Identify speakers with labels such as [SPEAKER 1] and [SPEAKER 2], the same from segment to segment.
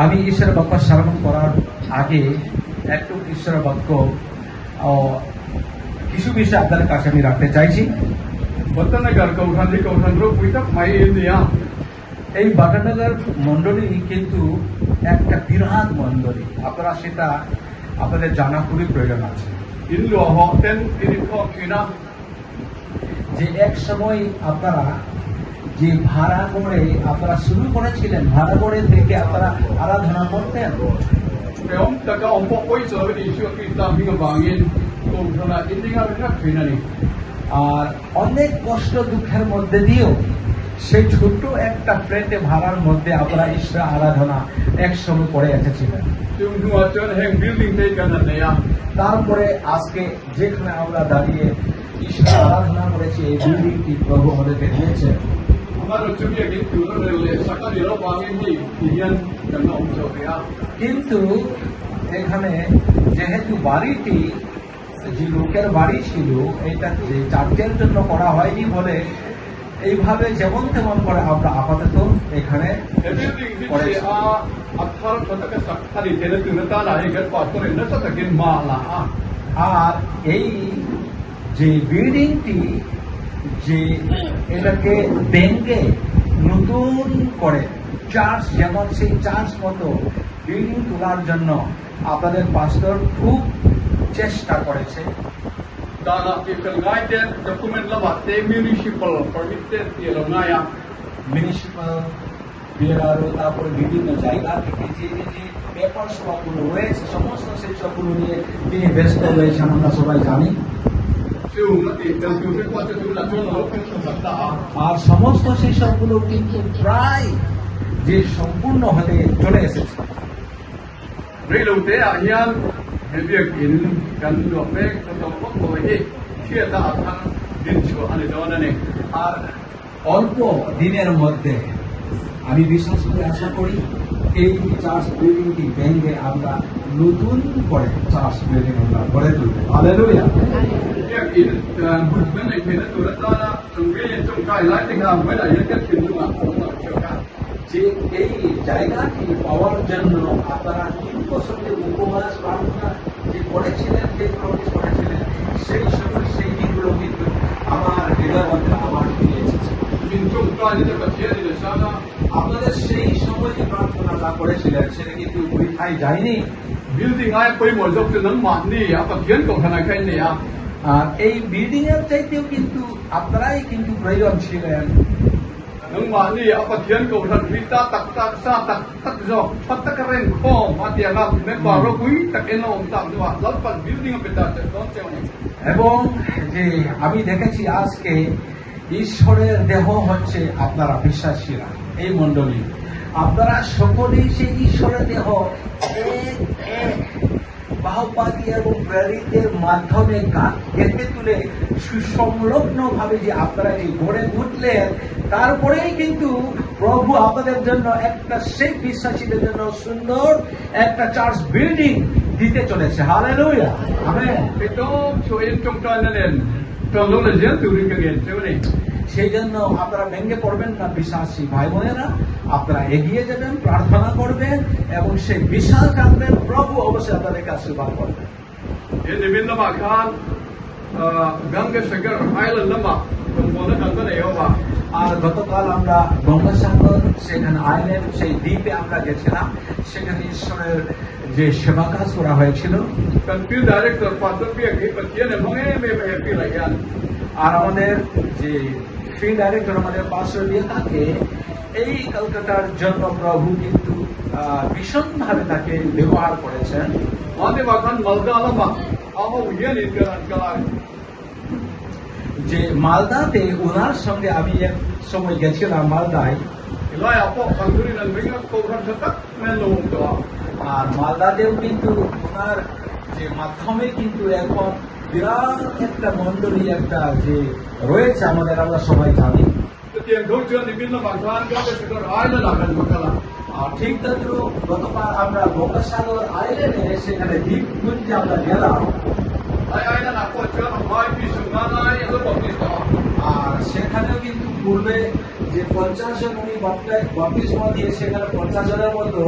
[SPEAKER 1] আমি ঈশ্বর বাক্য শ্রবণ করার আগে একটু ঈশ্বর বাক্য কিছু বিষয় আপনাদের কাছে আমি রাখতে চাইছি। এই বাটানগর মন্ডলী কিন্তু একটা বিরাট মন্ডলী, আপনারা সেটা আপনাদের জানা খুবই প্রয়োজন আছে। যে এক সময় আপনারা যে ভাড়া করে আপনারা শুরু করেছিলেন, ভাড়া করে থেকে আপনারা আরাধনা করতেন। আর অনেক কষ্ট দুঃখের মধ্যে দিয়েও সেই ছোট্ট একটা ফ্ল্যাটে ভাড়ার মধ্যে আপনারা ঈশ্বর আরাধনা একসঙ্গে করে এসেছিলেন। তারপরে আজকে যেখানে আমরা দাঁড়িয়ে ঈশ্বর আরাধনা করেছি, এই বিল্ডিংটি প্রভু আমাদেরকে দিয়েছে। কিন্তু এখানে যেহেতু বাড়িটি যে লোকের বাড়ি ছিল, এটা যে চার্চের জন্য করা হয়নি বলে এইভাবে যেমন তেমন করে আমরা আপাতত এখানে আর এই যে বিল্ডিংটি যে এটাকে ভেঙে নতুন করে চার্চ, যেমন সেই চার্চ মতো বিল্ডিং তোলার জন্য আপনাদের পাস্টর খুব চেষ্টা করেছে। মিউনিসিপাল বিএলআরও, তারপরে বিভিন্ন জায়গা থেকে যে যে পেপার সবগুলো রয়েছে, সমস্ত সেই সবগুলো নিয়ে তিনি ব্যস্ত রয়েছেন, আমরা সবাই জানি। আর সমস্ত সেই সবগুলো কিন্তু প্রায় যে সম্পূর্ণ হতে চলে এসেছে। আর অল্প দিনের মধ্যে আমি বিশেষ করে আশা করি এই চার্চ বিল্ডিংটি ভেঙে আমরা নতুন করে চার্চ বিল্ডিং আমরা গড়ে তুলবো। হালেলুয়া। যে এই জায়গাটি পাওয়ার জন্য আপনারা 3 বছরের উপবাস প্রার্থনা যে করেছিলেন, যে প্রবেশ করেছিলেন, সেই সময় সেই দিনগুলো কিন্তু আমার হৃদয় মধ্যে আবার ফিরে এসেছে। আপনাদের সেই সময় যে প্রার্থনাটা করেছিলেন সেটা কিন্তু বৃথায় যায়নি। আর এই বিল্ডিং এর চাইতেও কিন্তু আপনারাই কিন্তু প্রয়োজন ছিলেন। এবং যে আমি দেখেছি আজকে ঈশ্বরের দেহ হচ্ছে আপনারা বিশ্বাসীরা, এই মন্ডলী আপনারা সকলেই সেই ঈশ্বরের দেহ বাহপাতি এবং প্রেরিতের মাধ্যমে গেঁথে তুলে সুসংলগ্ন ভাবে যে আপনারা এই গড়ে উঠলেন, তারপরেই কিন্তু প্রভু আপনাদের জন্য একটা সেই বিশ্বাসীদের জন্য সুন্দর একটা চার্চ বিল্ডিং দিতে চলেছে। হালেলুয়া। আমেন। সেই জন্য আপনারা ভেঙে পড়বেন না বিশ্বাসী ভাই বোনেরা, আপনারা এগিয়ে যাবেন, প্রার্থনা করবেন এবং সেই বিশ্বাস রাখবেন, প্রভু অবশ্যই আপনাদেরকে আশীর্বাদ করবেন। আর গতকাল আমরা গঙ্গাসাগর সেখানে আইল্যান্ড সেই দ্বীপে আমরা গেছিলাম, সেখানে ঈশ্বরের যে সেবা কাজ করা হয়েছিল। আর আমাদের যে ফিল্ড ডাইরেক্টর আমাদের পাশে দিয়ে থাকে, এই কলকাতার জন্য প্রভু কিন্তু ভীষণভাবে তাকে ব্যবহার করেছেন। যে মালদাতে ওনার সঙ্গে আমি এক সময় গেছিলাম মালদায়, আর মালদাতেও কিন্তু ওনার যে মাধ্যমে কিন্তু এখন বিরাট একটা মন্ডলী একটা যে রয়েছে আমাদের, আমরা সবাই জানি। আর ঠিক তাদেরও গতকাল আমরা গঙ্গাসাগর আইল্যান্ডে সেখানে দ্বীপপুঞ্জে আমরা গেলাম। আর সেখানেও কিন্তু পূর্বে যে 50 জন উনি বাপ্তিস্ম দিয়ে সেখানে 50 জনের মতো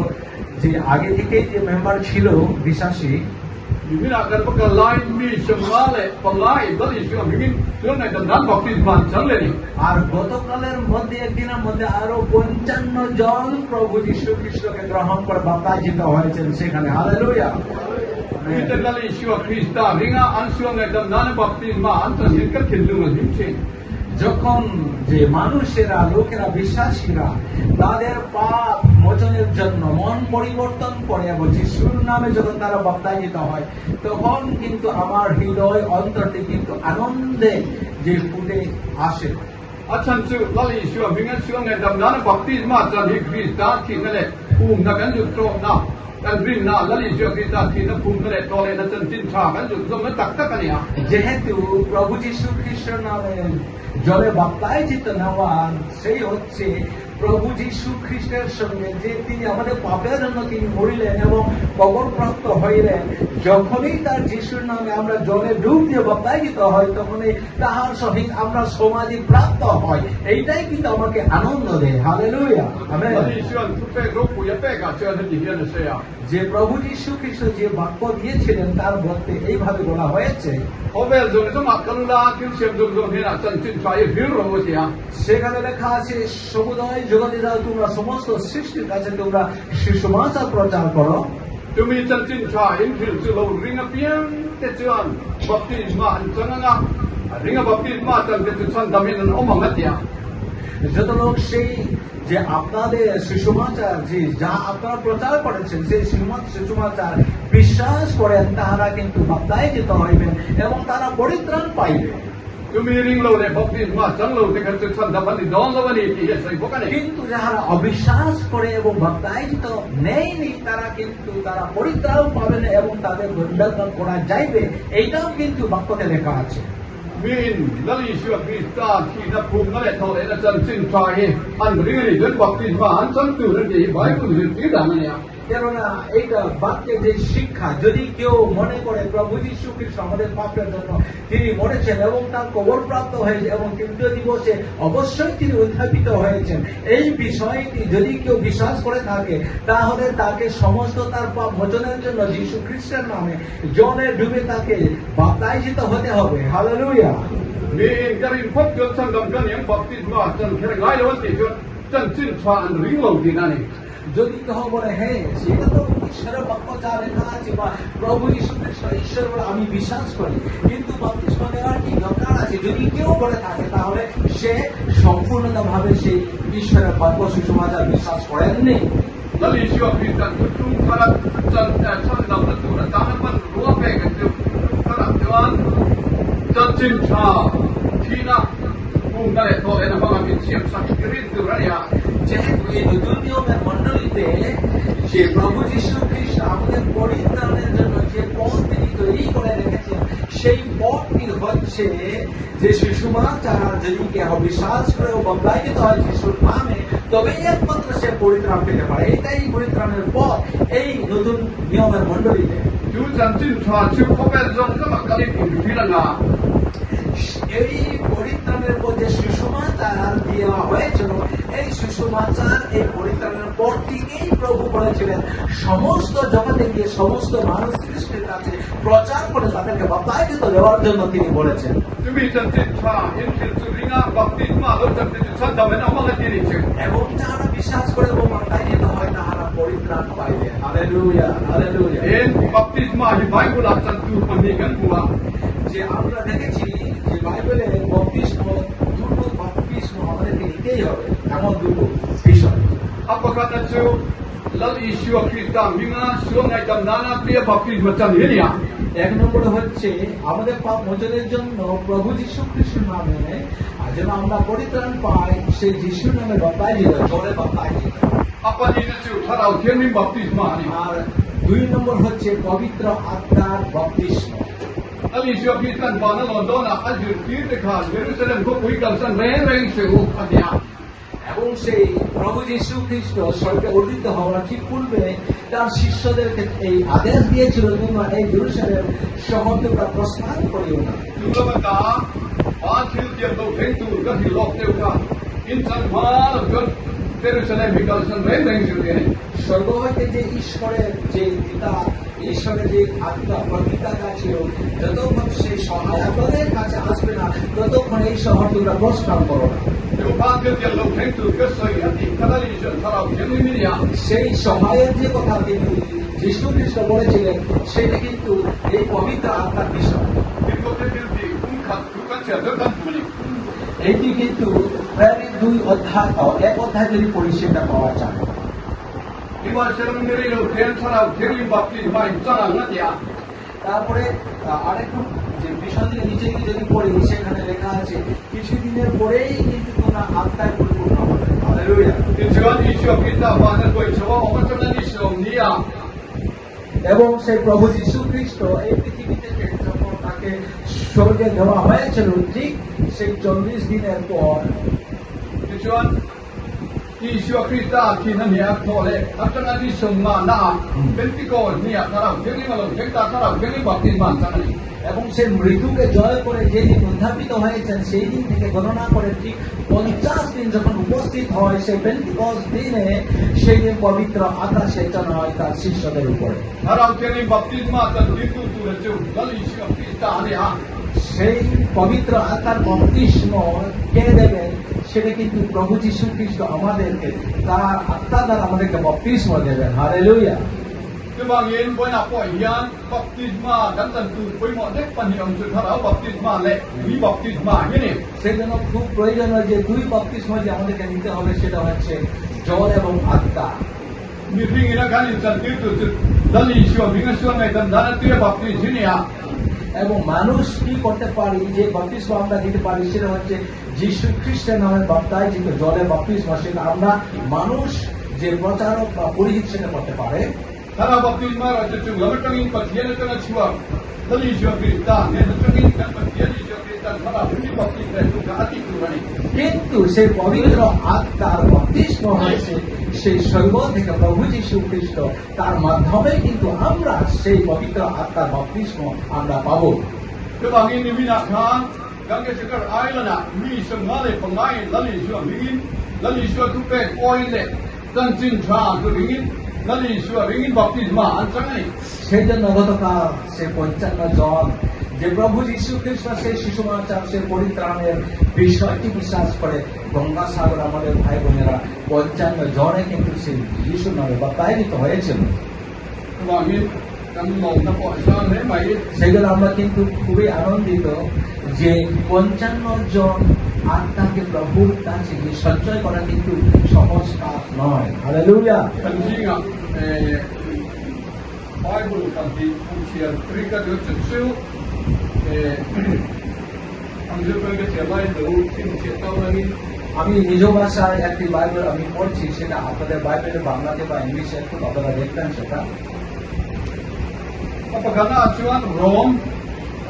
[SPEAKER 1] যে আগে থেকেই যে মেম্বার ছিল বিশ্বাসী
[SPEAKER 2] Mungkin akan pekalai mi semale pelai beli juga mungkin tuan nak dan baptisman jangan ni.
[SPEAKER 1] আর গতকালের মধ্যে একদিনের মধ্যে আরো 55 জন প্রভু যীশু খ্রিস্টকে গ্রহণ করে বাপ্তাইজিত হয়েছেন সেখানে hallelujah
[SPEAKER 2] Kita kali Yesus Kristus ringa ansuang nak dan baptisman antas sikap kendung macam
[SPEAKER 1] যখন যে মানুষেরা লোকেরা বিশ্বাসীরা তাদের পাপ মোচনের জন্য মন পরিবর্তন করে এবং যিশুর নামে যখন তারা বাপ্তাইজিত হয় তখন কিন্তু আমার হৃদয় অন্তরটি কিন্তু আনন্দে যে ফুটে আসে
[SPEAKER 2] Acan tu kali Yesus ringa suang nak dan baptisman jangan Kristus kita le nak kanjuk na dan brin na lali Yesus Kristus kita pun le tole na cinta kan juk zaman tak kan ya.
[SPEAKER 1] যেহেতু প্রভু যীশু খ্রিস্টের নামে জলে বাপ্তাইজিত নেওয়ার সেই হচ্ছে প্রভু যীশু খ্রিস্টের সঙ্গে যে তিনি আমাদের পাপের জন্য তিনি মরিলেন এবং কবরপ্রাপ্ত হইলেন যখনই তার যিশুর নামে আমরা জলে ডুব দিয়ে বাপ্তাইজিত হয় তখনই তাহার সহিত আমরা সমাধি প্রাপ্ত হয় এইটাই কিন্তু আমাকে আনন্দ দেয় হালেলুয়া আমেন যে প্রভু যীশু খ্রিস্ট যে বাক্য দিয়েছিলেন তার মধ্যে এইভাবে বলা হয়েছে সেখানে লেখা আছে সমুদয় জগতে যাও তোমরা সমস্ত সৃষ্টির কাছে তোমরা সুসমাচার প্রচার করো
[SPEAKER 2] তুমি cinta injil selo ringa piang tetuan baptisman jangan ringa baptisman dan tetuan daminan omong atia
[SPEAKER 1] যত লোক সেই যে আপনাদের সুসমাচার যে যা আপনারা প্রচার করেছেন সেই সুসমাচার বিশ্বাস করেন তাহারা কিন্তু বাপ্তাইজিত হইবেন এবং তারা পরিত্রাণ পাইবে
[SPEAKER 2] তুমি ring lo le baptisman jangan lo dengan tetuan dapat di dalam lawan ini ya saya bukan
[SPEAKER 1] কিন্তু যারা অবিশ্বাস করে এবং বাপ্তাইজিত নেয়নি তারা কিন্তু তারা পরিত্রাণ পাবেন এবং তাদের দণ্ডায়মান করা যাইবে এইটাও কিন্তু বাক্যতে লেখা আছে
[SPEAKER 2] min lali Yesus Kristus kita pun ngale tole na cinta an ring ni dan baptisman tentu nanti Bible tidak namanya
[SPEAKER 1] কেননা এইটা বাক্যের যে শিক্ষা যদি কেউ মনে করে প্রভু যীশু খ্রিস্ট আমাদের পাপের জন্য তিনি মরেছেন এবং তার কবর প্রাপ্ত হয়েছে এবং তৃতীয় দিবসে অবশ্যই তিনি উত্থাপিত হয়েছেন এই বিষয়টি যদি কেউ বিশ্বাস করে থাকে তাহলে তাকে সমস্ত তার পাপ মোচনের জন্য যীশু খ্রিস্টের নামে জলে ডুবে তাকে বাপ্তাইজিত হতে হবে hallelujah
[SPEAKER 2] min dari pop jol sangam kan yang baptisman dan kira ngai lawan itu dan cinta an ring lo di nani
[SPEAKER 1] যদি কেউ বলে হ্যাঁ সেটা তো ঈশ্বরের বাক্য যা লেখা আছে বা প্রভু যীশু খ্রিস্ট ঈশ্বর বলে আমি বিশ্বাস করি কিন্তু বাপ্তিস্ম নেওয়ার কি দরকার আছে যদি কেউ বলে থাকে তাহলে সে সম্পূর্ণভাবে সেই ঈশ্বরের বাক্য সুসমাচার বিশ্বাস করেননি
[SPEAKER 2] Lalu Yesus Kristus itu karat dalam betul tanaman luar begitu karat Tuhan dan cinta Cina bukan itu enak banget siap sakit itu raya
[SPEAKER 1] যেহেতু এই নতুন নিয়মের মণ্ডলীতে যে প্রভু যীশু খ্রিস্ট আমাদের পরিত্রাণের জন্য যে পথ তিনি তৈরি করে রেখেছেন সেই পথটি হচ্ছে যে সুসমাচার যদি কেউ বিশ্বাস করে ও বাপ্তাইজিত হয় যিশুর নামে তবেই একমাত্র সে পরিত্রাণ পেতে পারে এটাই পরিত্রাণের পথ এই নতুন নিয়মের মণ্ডলীতে
[SPEAKER 2] dan cinta cukup berzon sama kali pun bilang
[SPEAKER 1] এই পরিত্রাণের পর যে সুসমাচার দেওয়া হয়েছিল এই সুসমাচার এই পরিত্রাণের পর থেকেই প্রভু বলেছিলেন সমস্ত জগতে গিয়ে সমস্ত মানুষ খ্রিস্টের কাছে প্রচার করে তাদেরকে বাপ্তাইজিত দেওয়ার জন্য তিনি বলেছেন
[SPEAKER 2] তুমি cinta injil suringa baptisma lo dan tetuan damen omong ini
[SPEAKER 1] এবং যারা বিশ্বাস করে এবং বাপ্তাইজিত হয় তাহারা পরিত্রাণ পাইবে hallelujah hallelujah
[SPEAKER 2] baptisma di Bible akan tu pendidikan gua
[SPEAKER 1] যে আমরা দেখেছি যে বাইবেলে বাপ্তিস্ম দুটো বাপ্তিস্ম আমাদেরকে নিতেই হবে এমন দুটো বিষয়
[SPEAKER 2] apakah itu lalu Yesus Kristus minga sungai dan nana dia baptisma macam ini ya
[SPEAKER 1] এক নম্বরে হচ্ছে আমাদের পাপ মোচনের জন্য প্রভু যীশু খ্রিস্টের নামে যেন আমরা পরিত্রাণ পাই সেই যিশুর নামে বাপ্তাইজিত জলে বাপ্তাইজিত
[SPEAKER 2] apa itu harau kini baptisma ni
[SPEAKER 1] আর দুই নম্বর হচ্ছে পবিত্র আত্মার বাপ্তিস্ম
[SPEAKER 2] lalu Yesus Kristus bana London ajur kita kan Jerusalem ko kui kalsan reng sehu adia
[SPEAKER 1] এবং সেই প্রভু যীশু খ্রিস্ট স্বর্গে উন্নীত হওয়ার ঠিক পূর্বে তার শিষ্যদেরকে এই আদেশ দিয়েছিল তোমরা এই জেরুজালেম শহর তোমরা প্রস্থান করিও না
[SPEAKER 2] Juga bata, pantil dia tu tentu kan hilok teu kan. insan mal gör Jerusalem hikasen rendeng sudene.
[SPEAKER 1] স্বর্গ হইতে যে ঈশ্বরের যে পিতা, ঈশ্বরের যে আত্মা প্রতিজ্ঞা ছিল, যতক্ষণ সেই সহায় আপনাদের কাছে আসবে না, ততক্ষণ এই শহর তোমরা প্রস্থান করো না।
[SPEAKER 2] Jo paket ya lo kentu kesoi ati kadalishan tarau jemiminia.
[SPEAKER 1] সেই সহায়ের যে কথা তিনি যীশু খ্রিস্ট বলেছিলেন, সেটা কিন্তু এই পবিত্র আত্মার বিষয়।
[SPEAKER 2] Dikote bildi kumkat kukancha dokan tuli.
[SPEAKER 1] এটি কিন্তু প্রায় 2 অধ্যায়, 1 অধ্যায় যদি পড়ি সেটা পাওয়া যায়।
[SPEAKER 2] Iwa serang merino ten tarau jerim baptis mai tsara ngatia.
[SPEAKER 1] তারপরে আরেকটু যে বিষয় থেকে নিচে দিকে যদি পড়ি, সেখানে লেখা আছে কিছুদিনের পরেই কিন্তু তোমরা আত্মায় পরিপূর্ণ হবে। Hallelujah.
[SPEAKER 2] Injuan isyo kita pada koi chawa omachanan isyo nia.
[SPEAKER 1] এবং সেই প্রভু যীশু খ্রিস্ট এই পৃথিবী থেকে যখন তাকে স্বর্গে দেওয়া হয়েছিল, ঠিক সেই 40 দিনের পর
[SPEAKER 2] Injuan isyo kita kina nia tole omachanan isyo ma na. Pentikos nia tarau jerim malo jengta tarau jerim baptis man tsara.
[SPEAKER 1] এবং সেই মৃত্যুকে জয় করে যেদিন উত্থাপিত হয়েছেন, সেই দিন থেকে গণনা করে ঠিক 50 দিন যখন উপস্থিত হয়, সেই পেন্টিকস্ট দিনে সেই দিন পবিত্র আত্মা সেচন হয় তার শিষ্যদের উপরে।
[SPEAKER 2] Tarau jerim baptis ma tan ditu tu leju gal isyo kita ania.
[SPEAKER 1] সেই পবিত্র আত্মার বপ্তিস্ম কে দেবেন? সেটা কিন্তু প্রভু যীশু খ্রিস্ট আমাদেরকে তার আত্মা দ্বারা আমাদেরকে বপ্তিস্ম দেবেন। Hallelujah.
[SPEAKER 2] Kebangin boy na po yan baptisma dan tentu boy mo dek paniyong su tarau baptisma le ni baptisma ini.
[SPEAKER 1] সেই জন্য খুব প্রয়োজনীয় যে 2 বপ্তিস্ম যে আমাদেরকে নিতে হবে, সেটা হচ্ছে জল এবং আত্মা।
[SPEAKER 2] Ni ring ina kan insan itu tu dali isyo bingan suan mai dan dana tu baptis ini ya.
[SPEAKER 1] এবং মানুষ কি করতে পারি, যে বপ্তিস্ম আমরা দিতে পারি, সেটা হচ্ছে যীশু খ্রিস্টের নামে বাপ্তাইজিত জলের বপ্তিস্ম। সেটা আমরা মানুষ যে প্রচারক বা পুরোহিত সেটা করতে পারে।
[SPEAKER 2] Tarau baptisma ra tu lamatangin patian tanga chua. Dali isyo kita ne tangin kan patian isyo kita tarau ni baptis tu ka ati tu bani.
[SPEAKER 1] কিন্তু সেই পবিত্র আত্মার বপ্তিস্ম হয়েছে সেই স্বর্গ থেকে প্রভু যীশু খ্রিস্ট, তার মাধ্যমে কিন্তু আমরা সেই পবিত্র আত্মার বপ্তিস্ম আমরা পাবো।
[SPEAKER 2] Kebangin ni mina kan gangge sekar ailana mi sengale pengai dali isyo ringin dali isyo tu pe oile dan jin cha tu ringin dali isyo ringin baptisma ansangai.
[SPEAKER 1] সেই জন্য গতকাল সে 55 জন যে প্রভু যীশু খ্রিস্ট সেই শিশুমাচার সে পরিত্রাণের বিষয়টি বিশ্বাস করে গঙ্গাসাগর আমাদের ভাই বোনেরা 55 জনে কিন্তু সেই যিশু নামে বাপ্তায়িত হয়েছিল।
[SPEAKER 2] Kebangin kami mau na po san ne mai
[SPEAKER 1] সেই জন্য আমরা কিন্তু খুবই আনন্দিত যে 55 জন আত্মাকে প্রভুর কাছে সঞ্চয় করা কিন্তু সহজ কাজ নয়। Hallelujah.
[SPEAKER 2] kanjinga Bible kanti usia trika de tsu ambil pergi celai dulu sin cetau lagi.
[SPEAKER 1] আমি নিজ ভাষায় একটি বাইবেল আমি পড়ছি, সেটা আপনাদের বাইবেলে বাংলাতে বা ইংলিশে একটু আপনারা দেখবেন সেটা।
[SPEAKER 2] Apakah acuan Rom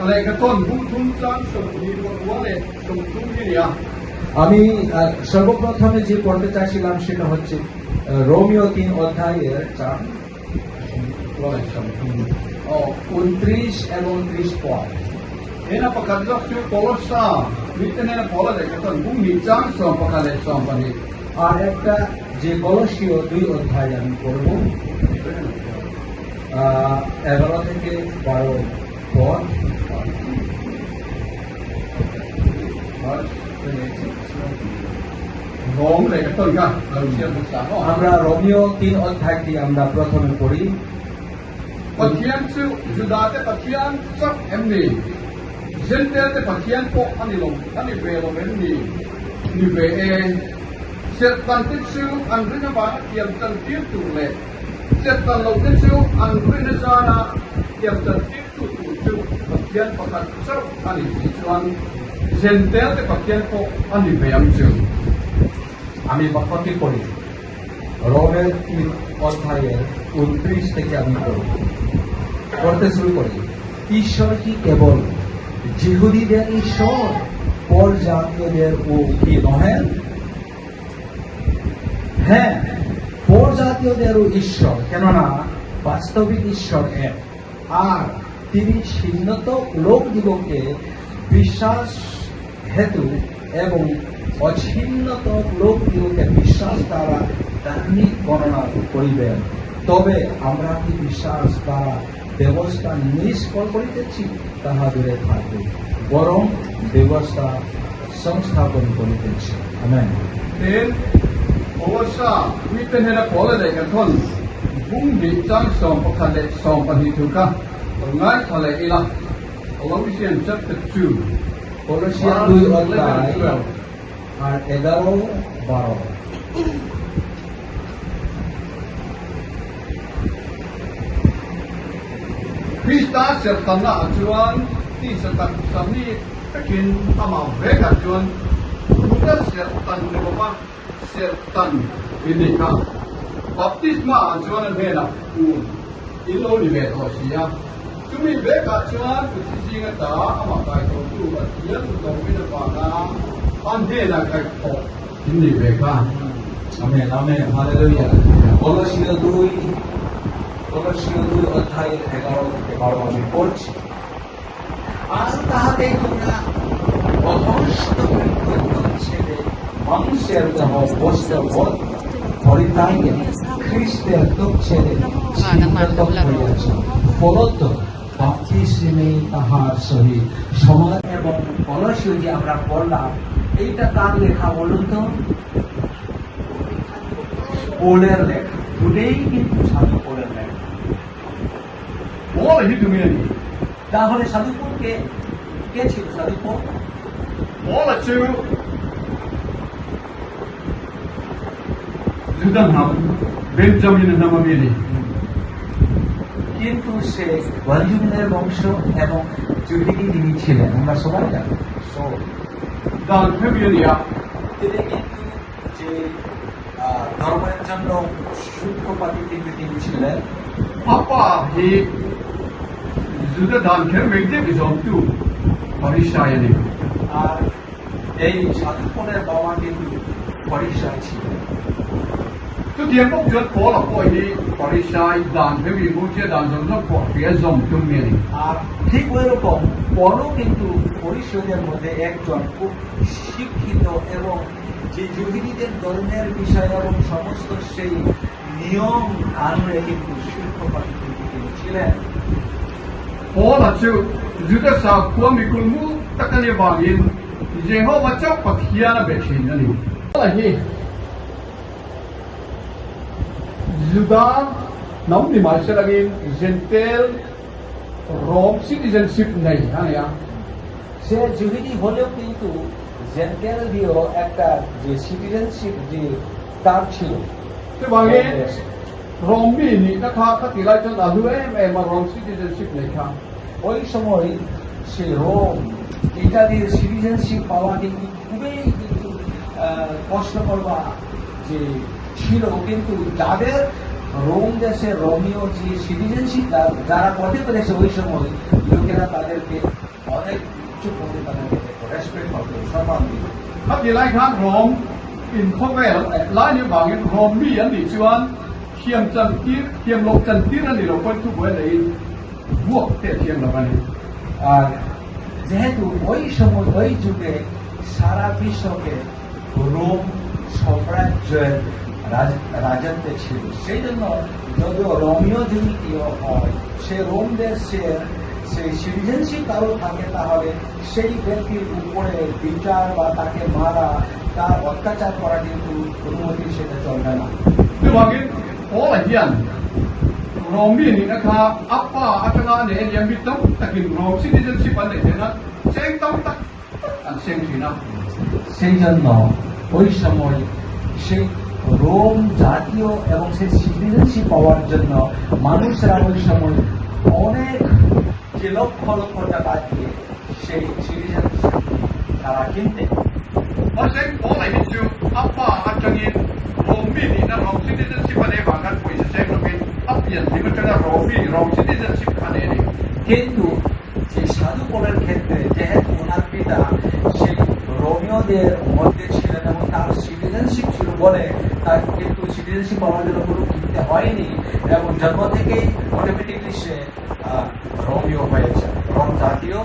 [SPEAKER 2] oleh keton butuh can sebudi boleh sebudi ya.
[SPEAKER 1] আমি সর্বপ্রথমে যে পড়তে চাইছিলাম সেটা হচ্ছে রোমিও 3 অধ্যায়ের 4 29 এবং 30 পদ।
[SPEAKER 2] Ena pakadok tu polosa, mitene na pola de keton bumi can som pakale som pani.
[SPEAKER 1] আর একটা যে কলসীয় 2 অধ্যায় আমি পড়ব 11 থেকে 12 পদ।
[SPEAKER 2] Rom le keton ka lalu siap besar.
[SPEAKER 1] আমরা রোমিও 3 অধ্যায়টি আমরা প্রথমে পড়ি।
[SPEAKER 2] Patian tu judate patian sak emni. Zentel te patian po anilong ani velo emni. Ni ve set kantiksu andrina ba yang tantir tu le. Set kalau tiksu andrina sana yang tantir tu tu patian pakat sak ani tuan. Zentel te patian po ani ve amsu.
[SPEAKER 1] আমি বাক্যটি পড়ি রোমের 3 অধ্যায়ের 29 থেকে আমি পড়তে শুরু করি। ঈশ্বর কি কেবল জিহুদীদের ঈশ্বর, পর জাতীয়দের ও কি নহেন? হ্যাঁ, পর জাতীয়দেরও ঈশ্বর, কেননা বাস্তবিক ঈশ্বর এক, আর তিনি সিন্নত লোকদিগকে বিশ্বাস হেতু এবং অছিন্নত লোকগুলোকে বিশ্বাস দ্বারা ধার্মিক গণনা করিবেন। তবে আমরা কি বিশ্বাস দ্বারা ব্যবস্থা নিষ্ফল করিতেছি তাহা দূরে থাকবে, বরং ব্যবস্থা সংস্থাপন করিতেছি। Amen.
[SPEAKER 2] Then, Osa, we can have a holiday at home. Boom, the Jang song for Kale song for Hituka. Night Kale Ila. Colossians chapter 2.
[SPEAKER 1] কলসিয়ান 2 অধ্যায় আর 11-12।
[SPEAKER 2] Krista sertana acuan, ti sertan sami, takin ama vega acuan. Buka sertan nebapa, sertan indika. Baptisma acuan bena, ilo ni bet osia. Cumi vega acuan, kucing ngata ama kai tu, dia tu bina pada, ande nak kai po, ini vega.
[SPEAKER 1] Amen, amen, hallelujah. কলসীয় 2 অধ্যায় 11-12 আমি পড়ছি। আর তাহাতে তোমরা অধস্ত ছেড়ে মানুষের দেহ বস্ত্রবোধ পরিত্যাগে খ্রিস্টের দুঃখ ছেড়ে হইয়াছ। ফলত বাপ্তিস্মে তাহার সহিত সমাজ। এবং কলসীয় যে আমরা পড়লাম, এইটা কার লেখা বলুন তো? পৌলের লেখা। দুটোই কিন্তু সাধু পৌলের লেখা।
[SPEAKER 2] All hitu meni.
[SPEAKER 1] তাহলে সাধু পৌল কে ছিল? সাধু Paul
[SPEAKER 2] All acu. Judah nam, Benjamin nama meni.
[SPEAKER 1] কিন্তু সে বেঞ্জামিনের বংশ এবং যুহিদি যিনি ছিলেন আমরা সবাই জানি।
[SPEAKER 2] Dan Hebelia.
[SPEAKER 1] তিনি কিন্তু যে ধর্মের জন্য সূত্রপাতি তিনি ছিলেন।
[SPEAKER 2] Apa hi Judah dan Kermegde bizom tu. Parishaya ni.
[SPEAKER 1] আর এই সাধু পৌলের বাবা কিন্তু পরিসায় ছিলেন।
[SPEAKER 2] Tu dia mok jot Paul apa hi Parishaya dan Hebi muje dan zom po dia zom tu meni.
[SPEAKER 1] আর ঠিক ওই রকম পলও কিন্তু পরিষদের মধ্যে একজন খুব শিক্ষিত এবং যে যুহিদিদের ধর্মের বিষয় এবং সমস্ত সেই নিয়ম কানুনে কিন্তু সূত্রপাতি তিনি ছিলেন।
[SPEAKER 2] Paul acu Judah sa kuam ikulmu takane bangin. Jehovah cak pakhiana bechin ni. Paul hi Judah nam ni masya lagi Gentile Rome citizenship nahi ha ya.
[SPEAKER 1] সে যুহিদি হলেও কিন্তু জেন্টেল দিয়েও একটা যে সিটিজেনশিপ যে তার ছিল।
[SPEAKER 2] Tu bangin Rome ni nakha khatilai chan alu ma Rome citizenship nahi kha.
[SPEAKER 1] ওই সময় সে রোম ইটালির সিটিজেনশিপ পাওয়া কিন্তু খুবই কিন্তু কষ্টকর বা যে ছিল। কিন্তু যাদের রোম দেশের রোমীয় যে সিটিজেনশিপ যারা করতে পেরেছে ওই সময় লোকেরা তাদেরকে অনেক উচ্চ পদে তাদেরকে রেসপেক্ট করত, সম্মান দিত।
[SPEAKER 2] Khatilai khan Rome in Khovel lai ni bangin Rome mi an ni chuan khiam chan tir khiam lok chan tir ani lo kon tu boi nei buok te khiam lo ani.
[SPEAKER 1] আর যেহেতু ওই সময় ওই যুগে সারা বিশ্বকে Rome সাম্রাজ্যের রাজত্বে ছিল, সেই জন্য যদিও রোমীয় যদি কেউ হয় সে রোম দেশের সেই সিটিজেনশিপ কারো থাকে তাহলে সেই ব্যক্তির উপরে বিচার বা তাকে মারা তার অত্যাচার করা কিন্তু অনুমতি সেটা চলবে না।
[SPEAKER 2] Tu bangin Paul hian Rome mi ni nakha apa atanga ne yam bitam takin Rome citizenship an ne na seng tam tak an seng thina.
[SPEAKER 1] সেই জন্য ওই সময় সেই রোম জাতীয় এবং সেই সিটিজেনশিপ পাওয়ার জন্য মানুষরা ওই সময় অনেক যে লক্ষ লক্ষ টাকা দিয়ে সেই সিটিজেনশিপ তারা কিনতে।
[SPEAKER 2] Ma seng Paul ai chu apa atangin Rome mi ni na Rome citizenship an ne bangan poi se seng lo bin apian ni ma chana Rome citizenship an ne.
[SPEAKER 1] কিন্তু যে সাধু পৌলের ক্ষেত্রে যেহেতু ওনার পিতা সেই রোমীয়দের মধ্যে ছিলেন এবং তার সিটিজেনশিপ ছিল বলে তার কিন্তু সিটিজেনশিপ পাওয়ার জন্য কোনো কিনতে হয়নি এবং জন্ম থেকেই অটোমেটিকলি সে রোমীয় হয়েছে, রোম জাতীয়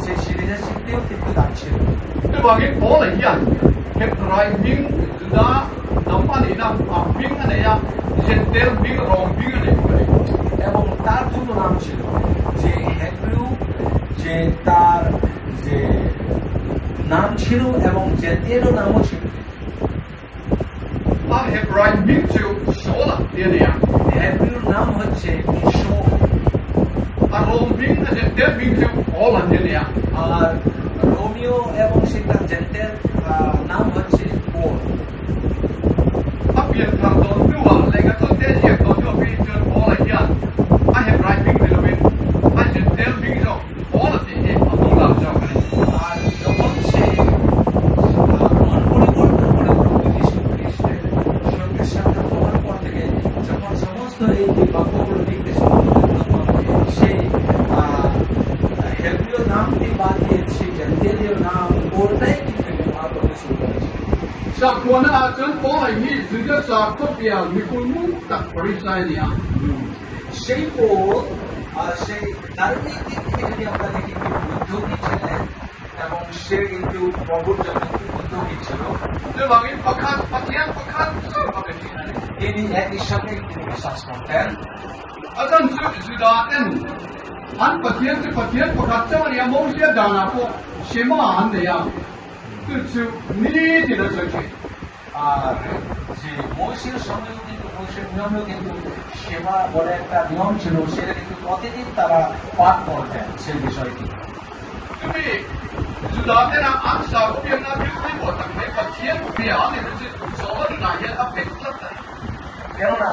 [SPEAKER 1] সেই সিটিজেনশিপ দিয়েও কিন্তু তার ছিল।
[SPEAKER 2] Tu bagi boleh ya. Keprai bing sudah nampak ni nampak bing ada ya. Jentel bing rong bing ada.
[SPEAKER 1] এবং তার দুটো নাম ছিল, যে হেব্রু, যে তার যে নাম ছিল এবং জেতেরও নামও ছিল।
[SPEAKER 2] Ah Hebrai bing tu shola dia ni ya.
[SPEAKER 1] হেব্রুর নাম হচ্ছে show,
[SPEAKER 2] Ah rong bing ada jentel bing tu olah dia ni ya.
[SPEAKER 1] আর রোমিও এবং সেটা জেতের নাম হচ্ছে pole.
[SPEAKER 2] Ah biar kalau dua lega tu dia dia kalau bing tu olah ya. Ah Hebrai bing tu lebih. Ah jentel bing tu olah dia. Aku dah jauh ni.
[SPEAKER 1] আর যখন সে মন পরিবর্তন করে প্রভু যীশু খ্রিস্টের সঙ্গে সাক্ষাৎ হওয়ার পর থেকে যখন সমস্ত এই যে বাক্যগুলো লিখতে শুরু করলেন, তখন সেই হেব্রীয় নামটি বাদ দিয়ে সেই জেন্টেলীয় নাম ওটাই কিন্তু ব্যবহার করতে শুরু করেছে।
[SPEAKER 2] Sakuana akan boleh ni juga sakut dia mikulmu tak perisai dia.
[SPEAKER 1] সেই পোল সেই ধার্মিক দিক থেকে যদি আমরা দেখি কিন্তু উদ্যোগী ছিলেন, এবং সে কিন্তু প্রভুর জন্য উদ্যোগী ছিল।
[SPEAKER 2] Sebagai pekan sebagai ini.
[SPEAKER 1] তিনি একই সাথে তিনি বিশ্বাস করতেন।
[SPEAKER 2] Akan sudah kan. An pekan pekan sama dia mau dia dan apa semua anda ya. Itu ni tidak sakit.
[SPEAKER 1] আর যে মৌসির সঙ্গেও কিন্তু মৌসির নিয়মেও কিন্তু সেবা বলে একটা নিয়ম ছিল, সেটা কিন্তু প্রতিদিন তারা পাঠ করতেন সেই বিষয়টি।
[SPEAKER 2] Tapi sudah kan an sakut yang nabi itu buat apa pekan biar ni mesti soal naya apa kelihatan.
[SPEAKER 1] কেননা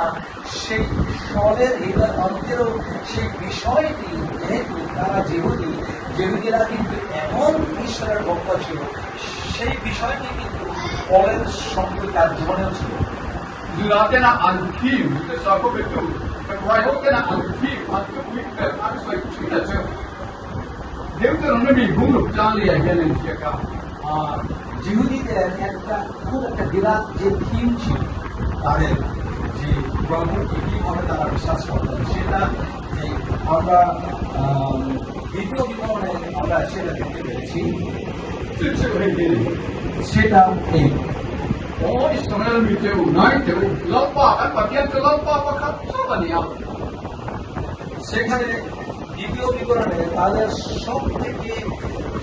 [SPEAKER 1] সেই ফলের হৃদয় অন্তরেও সেই বিষয়টি, যেহেতু তারা যেহুদিরা কিন্তু এমন ঈশ্বরের ভক্ত ছিল, সেই বিষয়টি কিন্তু ফলের সঙ্গে তার জীবনেও ছিল।
[SPEAKER 2] Sudah kena ankim, sakut itu. Kalau kena ankim, antum itu harus kita cakap. Dia tu orang ni guru cari aja ni cakap.
[SPEAKER 1] আর জিহুদিদের একটা খুব একটা বিরাট যে থিম ছিল, তাদের যে প্রভুকে কিভাবে তারা বিশ্বাস করতেন, সেটা যে আমরা দ্বিতীয় বিবরণে আমরা সেটা দেখতে পেরেছি। সেটা এই
[SPEAKER 2] Oh, Israel itu naik tu, lampa kan bagian tu lampa pakat sama ni ya.
[SPEAKER 1] সেখানে দ্বিতীয় বিবরণে তাদের সব থেকে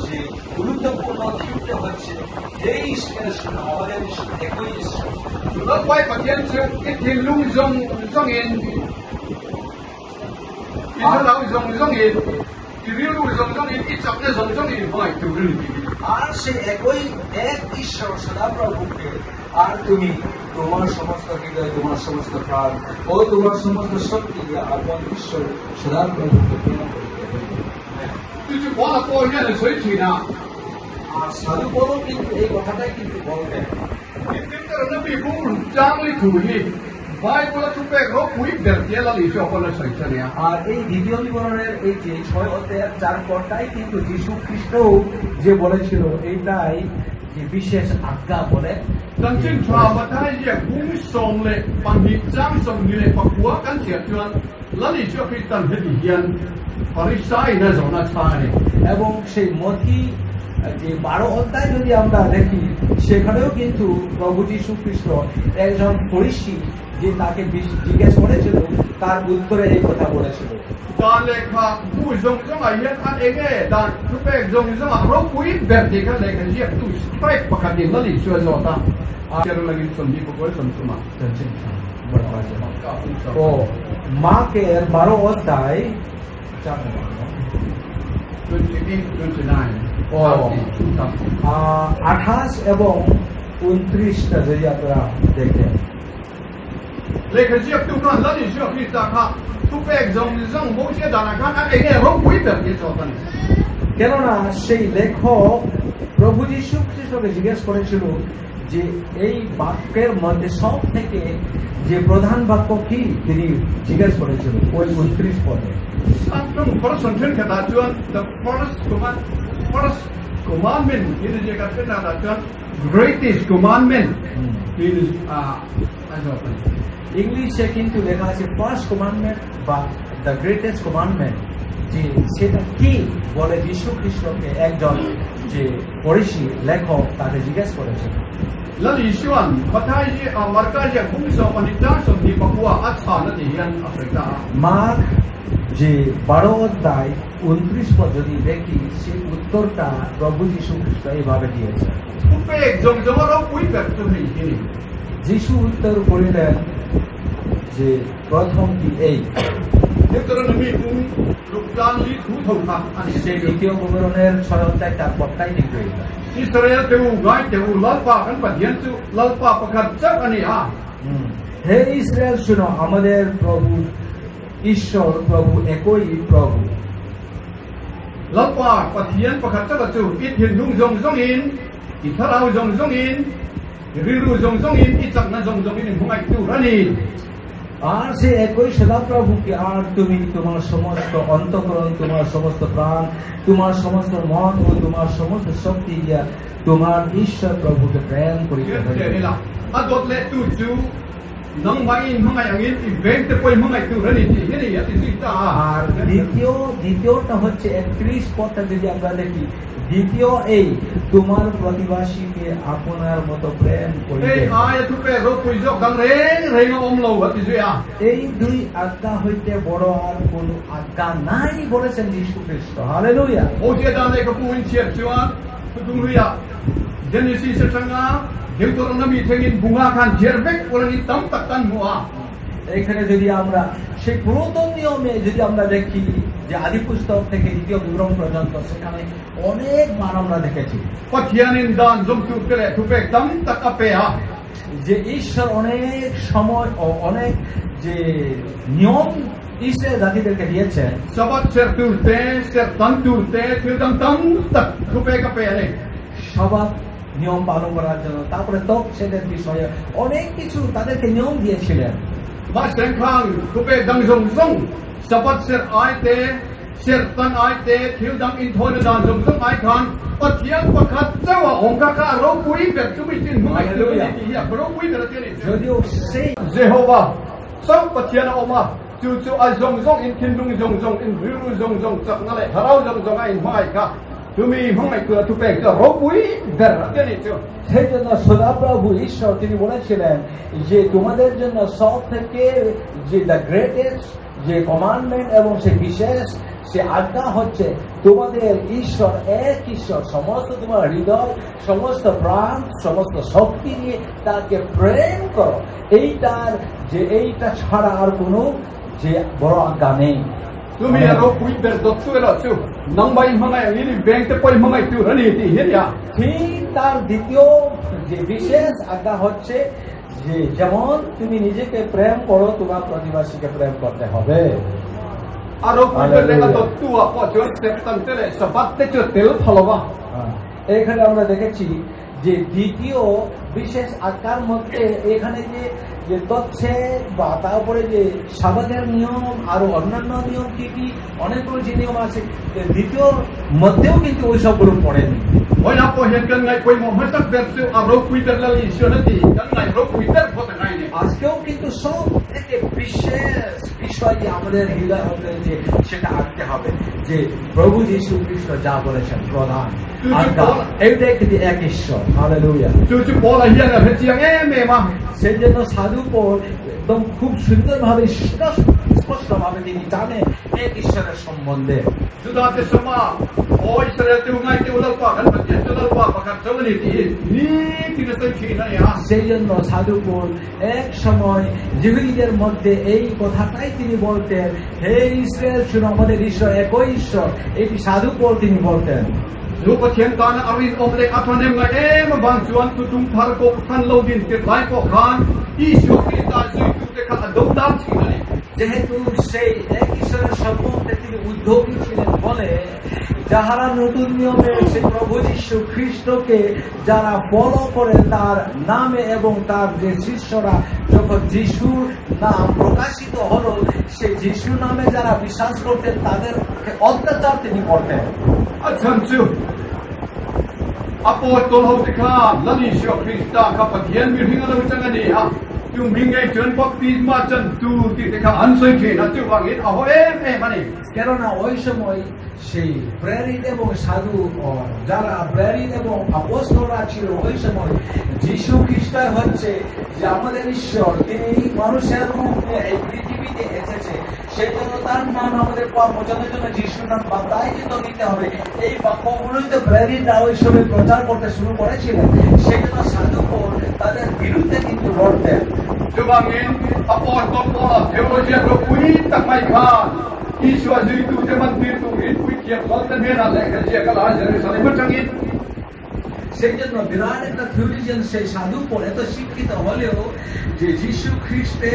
[SPEAKER 1] যে গুরুত্বপূর্ণ থিমটা হচ্ছে এই ঈশ্বরের সঙ্গে আমাদের ঈশ্বর একই ঈশ্বর।
[SPEAKER 2] Lampa bagian tu itu luzong in. Itu luzong in. Itu luzong in, itu apa luzong in? Baik tu beri.
[SPEAKER 1] আর সে একই এক ঈশ্বর সদাপ্রভুকে আর তুমি তোমার সমস্ত হৃদয়, তোমার সমস্ত প্রাণ ও তোমার সমস্ত শক্তি দিয়ে আপন ঈশ্বর সদাপ্রভুকে প্রেম করতে হবে।
[SPEAKER 2] Itu bola bola ni saya cina.
[SPEAKER 1] আর সাধু বলো কিন্তু এই কথাটাই কিন্তু বলতেন।
[SPEAKER 2] Itu tu nabi guru jangan itu ni. Baik bola tu pek rok wik der dia lagi siapa nak saya cina ya.
[SPEAKER 1] আর এই দ্বিতীয় বিবরণের এই যে 6 অধ্যায়ের 4 পদটাই কিন্তু যীশু খ্রিস্টও যে বলেছিল, এইটাই যে বিশেষ আজ্ঞা বলে।
[SPEAKER 2] Dan chin chua mata ye guru song le panggil jang song ni le pakua kan siap tuan. Lalu siapa kita hedi hian. Perisai na zona cari.
[SPEAKER 1] এবং সেই মথি যে 12 অধ্যায় যদি আমরা দেখি, সেখানেও কিন্তু প্রভু যীশু খ্রিস্ট একজন ফরিসি যে তাকে জিজ্ঞেস করেছিল, তার উত্তরে এই কথা বলেছিল।
[SPEAKER 2] Dan lekha luzong ayat kan ege dan tu pek zong rok wik der dia kan lekha siap tu strike pakat dia lalu siapa zona. Akhir lagi sondi pokok sontuma.
[SPEAKER 1] ও মার্কের 12 অধ্যায় 28 এবং 29টা যদি আপনারা দেখেন।
[SPEAKER 2] Lekha siap tu kan lalu siapa kita kan tu pek zong mau siapa dan kan ege rok wik der dia zona.
[SPEAKER 1] কেননা সেই লেখক প্রভু যীশু খ্রিস্টকে জিজ্ঞেস করেছিল যে এই বাক্যের মধ্যে সব থেকে যে প্রধান বাক্য কি, তিনি জিজ্ঞেস করেছিল ওই 29 পদে।
[SPEAKER 2] Antum first sentence kata tuan the first commandment itu dia kata kata tuan greatest commandment is apa?
[SPEAKER 1] ইংলিশে কিন্তু লেখা আছে ফার্স্ট কমান্ডমেন্ট বা দ্য গ্রেটেস্ট কমান্ডমেন্ট, যে সেটা কি বলে যীশু খ্রিস্টকে একজন যে ফরিসি লেখক তাকে জিজ্ঞেস করেছে।
[SPEAKER 2] Lalisuan, patay marka je bungso panita som di Papua at sana diyan Afrika.
[SPEAKER 1] Mark যে 12 অধ্যায় 29 পদ যদি দেখি সেই উত্তরটা প্রভু যীশু খ্রিস্ট এইভাবে দিয়েছে।
[SPEAKER 2] Kupe jong ro pui ber tu ni ini.
[SPEAKER 1] যীশু উত্তর করিলেন যে প্রথমটি এই,
[SPEAKER 2] Deuteronomy kung lukdan li thu thau kha ani
[SPEAKER 1] সেই দ্বিতীয় বিবরণের 6 অধ্যায় তার পদটাই লিখে দিলেন।
[SPEAKER 2] Israel teu ngai teu lalpa kan padian tu lalpa pakat chak ani ha.
[SPEAKER 1] হে ইসরায়েল শুনো, আমাদের প্রভু ঈশ্বর প্রভু একই প্রভু।
[SPEAKER 2] Lalpa padian pakat chak tu it hin dung jong in itharau jong in riru jong in ichak na jong in hungai tu rani.
[SPEAKER 1] আর সে একই সদাপ্রভুকে আর তুমি তোমার সমস্ত অন্তঃকরণ, তোমার সমস্ত প্রাণ, তোমার সমস্ত মন ও তোমার সমস্ত শক্তি দিয়া তোমার ঈশ্বর প্রভুকে প্রেম করিতে হইবে।
[SPEAKER 2] Adot le tu chu nang mai hungai angin event te poi hungai tu rani ti ini ya ti ta.
[SPEAKER 1] আর দ্বিতীয়টা হচ্ছে 31 পদটা যদি আমরা দেখি, দ্বিতীয় এই তোমার প্রতিবাসীকে আপনার মতো প্রেম করিবে।
[SPEAKER 2] Ei ay tu pe ro pui jok dang reng om lo wa ti ju ya.
[SPEAKER 1] এই দুই আজ্ঞা হইতে বড় আর কোন আজ্ঞা নাই বলেছেন যীশু খ্রিস্ট। Hallelujah.
[SPEAKER 2] O je dan le ko puin chiat chuan tu dung ru ya. Genesis sanga Deuteronomy thengin bunga khan jerbek olani tam tak tan mua.
[SPEAKER 1] এখানে যদি আমরা সেই পুরাতন নিয়মে যদি আমরা দেখি যে আদি পুস্তক থেকে দ্বিতীয় বিবরণ পর্যন্ত, সেখানে অনেক বার আমরা দেখেছি
[SPEAKER 2] Pathianin dan jom tu pele tu pe tam tak ape ha.
[SPEAKER 1] যে ঈশ্বর অনেক সময় ও অনেক যে নিয়ম ইসরায়েল জাতিদেরকে দিয়েছেন।
[SPEAKER 2] Sabat ser turte ser tan turte tu tam tak tu pe ka pe ne.
[SPEAKER 1] সবার নিয়ম পালন করার জন্য, তারপরে তপসেদের বিষয়ে অনেক কিছু তাদেরকে নিয়ম দিয়েছিলেন।
[SPEAKER 2] Ma sen khang tu pe dang jong sabat ser ai te ser tan ai te tu dang in thoi dan jong ai khan pathian pakhat chawa ongka ka ro pui ber tu mi tin hungai tu ni ya ro pui ber ti ni.
[SPEAKER 1] যদিও সেই
[SPEAKER 2] Jehovah sang pathian oma chu ai jong in kin dung jong in riru jong chak na le harau jong ai mai ka তুমি hungai tu tu pe ka ro pui ber ti ni chu.
[SPEAKER 1] সেই জন্য সদাপ্রভু ঈশ্বর তিনি বলেছিলেন যে তোমাদের জন্য সব থেকে যে দ্য গ্রেটেস্ট যে কমান্ডমেন্ট এবং সে বিশেষ সে আজ্ঞা হচ্ছে তোমাদের ঈশ্বর এক ঈশ্বর, সমস্ত তোমার হৃদয়, সমস্ত প্রাণ, সমস্ত শক্তি নিয়ে তাকে প্রেম করো। এইটা ছাড়া আর কোনো যে বড় আজ্ঞা নেই।
[SPEAKER 2] Tumi ro pui ber dot tu la chu nang bai hungai ni bank te poi hungai tu rani ti hin ya.
[SPEAKER 1] ঠিক তার দ্বিতীয় যে বিশেষ আজ্ঞা হচ্ছে যে যেমন তুমি নিজেকে প্রেম করো, তোমার প্রতিবাসীকে প্রেম করতে হবে।
[SPEAKER 2] Aro pui ber le dot tu a po chu te tan te le sabat te chu tel phaloba.
[SPEAKER 1] এখানে আমরা দেখেছি যে দ্বিতীয় বিশেষ আজ্ঞার মধ্যে এখানে যে তথ্যে বা তারপরে যে সাবাতের নিয়ম আরো অন্যান্য নিয়ম কি অনেকগুলো যে নিয়ম আছে, দ্বিতীয় মধ্যেও কিন্তু ওই সবগুলো পড়েনি।
[SPEAKER 2] Oi na po hen kan ngai poi mo ma tak ber chu aro pui ber la li sho na ti kan ngai ro pui ber po ta ngai ni.
[SPEAKER 1] আজকেও কিন্তু সব থেকে বিশেষ বিষয় যে আমাদের হৃদয় হবে যে সেটা আনতে হবে যে প্রভু যীশু খ্রিস্ট যা বলেছেন প্রধান আজ্ঞা, এইটাই কিন্তু এক ঈশ্বর। Hallelujah.
[SPEAKER 2] Chu chu po la hian la he chiang me ma.
[SPEAKER 1] সেই জন্য সাধু পৌল একদম খুব সুন্দরভাবে স্পষ্টভাবে তিনি জানেন এক ঈশ্বরের সম্বন্ধে।
[SPEAKER 2] Juda te sama o Israel te ngai te ulal pa kan pathian te ulal pa pakhat chaw ni ti ni ti na sai chi na ya.
[SPEAKER 1] সেই জন্য সাধু পৌল এক সময় জিহুদীদের মধ্যে এই কথাটাই তিনি বলতেন, হে ইসরায়েল শুনো, আমাদের ঈশ্বর একই ঈশ্বর। এটি সাধু পৌল তিনি বলতেন।
[SPEAKER 2] Lu pathian tan arin om le athanem ngai ma bang chuan tu tum thar ko khan lo din te lai ko khan I sho ki ta zui tu te kha dom dam chi na ni.
[SPEAKER 1] যেহেতু সেই এক ঈশ্বরের সম্বন্ধে তিনি উদ্যোগী ছিলেন বলে যাহারা নতুন নিয়মে সেই প্রভু যীশু খ্রিস্টকে যারা ফলো করে তার নামে এবং তার যে শিষ্যরা যখন যিশুর নাম প্রকাশিত হলো, সেই যিশু নামে যারা বিশ্বাস করতেন তাদের অত্যাচার তিনি করতেন।
[SPEAKER 2] Achan chu apostol ho te kha lali sho Krista ka pathian mi hinga lo chang ani ha. Yung mingai chon baptisma chan tu ti te kha an soi ke na chu wang it a ho em ma ni.
[SPEAKER 1] কেননা ওই সময় সেই প্রেরিত এবং সাধু যারা প্রেরিত এবং আপোস্তলরা ছিল ওই সময় যীশু খ্রিস্ট হচ্ছে যে আমাদের ঈশ্বর, তিনি মানুষের রূপে এই পৃথিবীতে এসেছে, সেই জন্য তার নাম আমাদের পাপ মোচনের জন্য যিশুর নাম বাপ্তায়িত নিতে হবে। এই বাক্যগুলোই তো প্রেরিতরা ওই সময় প্রচার করতে শুরু করেছিলেন, সেই জন্য সাধুপোল তাদের বিরুদ্ধে কিন্তু লড়তেন।
[SPEAKER 2] Jubangin, apostol Paulus, teologia berkuit tak maikan. Isu aja itu zaman itu kiam soalnya mena lekar dia kalah Jerusalem bercangit.
[SPEAKER 1] সেই জন্য বিরাট একটা থিওলজিয়ান সেই সাধুপোল এত শিক্ষিত হলেও যে যীশু খ্রিস্টে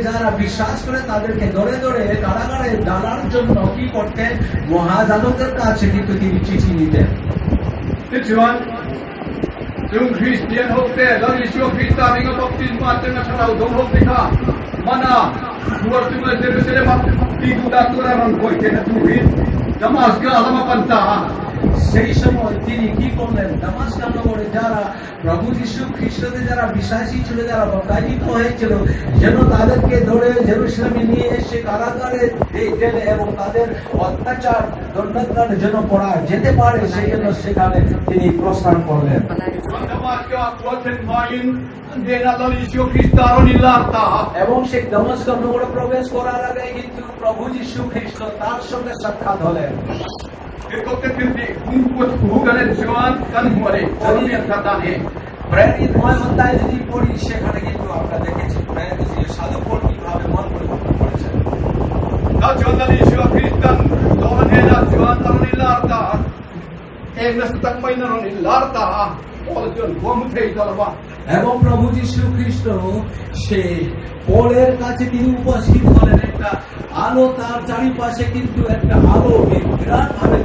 [SPEAKER 1] যারা বিশ্বাস করে তাদেরকে ধরে ধরে কারাগারে ডালার জন্য কি করতেন, মহাযাজকের কাছে কিন্তু তিনি চিঠি নিতেন।
[SPEAKER 2] Tujuan Jung Christian hokte, lalu Yesus Kristus dengan baptisma dengan salah dong hok dikha. Mana luar tu mulai Jerusalem tiga datura orang koi kena tuhin. Damaskus alama pantah.
[SPEAKER 1] সেই সময় তিনি কি করলেন, দামাস্কাস নগরে যারা প্রভু যীশু খ্রিস্টতে যারা বিশ্বাসী ছিল, যারা বাপ্তায়িত হয়েছিল, যেন তাদেরকে ধরে জেরুসালেমে নিয়ে এসে কারাগারে দিলে এবং তাদের অত্যাচার দণ্ডায়মান যেন করা যেতে পারে, সেই জন্য সেখানে তিনি প্রস্থান করলেন।
[SPEAKER 2] Damaskus buatan main dia nak lalu Yesus Kristus aronilata.
[SPEAKER 1] এবং সেই দামাস্কাস নগরে প্রবেশ করার আগে কিন্তু প্রভু যীশু খ্রিস্ট তার সঙ্গে সাক্ষাৎ হলেন।
[SPEAKER 2] Ikut terkini kumpul hubungan Tuhan kan mulai orang yang kata ni.
[SPEAKER 1] প্রেরিত নয় অধ্যায় যদি পড়ি সেখানে কিন্তু আমরা দেখেছি প্রেরিত সাধুপোল কিভাবে মন পরিবর্তন করেছেন।
[SPEAKER 2] Tuhan dari Yesus Kristus Tuhan hendak Tuhan aronilata. Englas tak main aronilata. Orang Tuhan gomthei dalwa.
[SPEAKER 1] এবং প্রভু যীশু খ্রিস্ট সেই পোলের কাছে তিনি উপস্থিত হলেন, একটা আলো তার চারিপাশে কিন্তু একটা আলো বিরাট ভাবে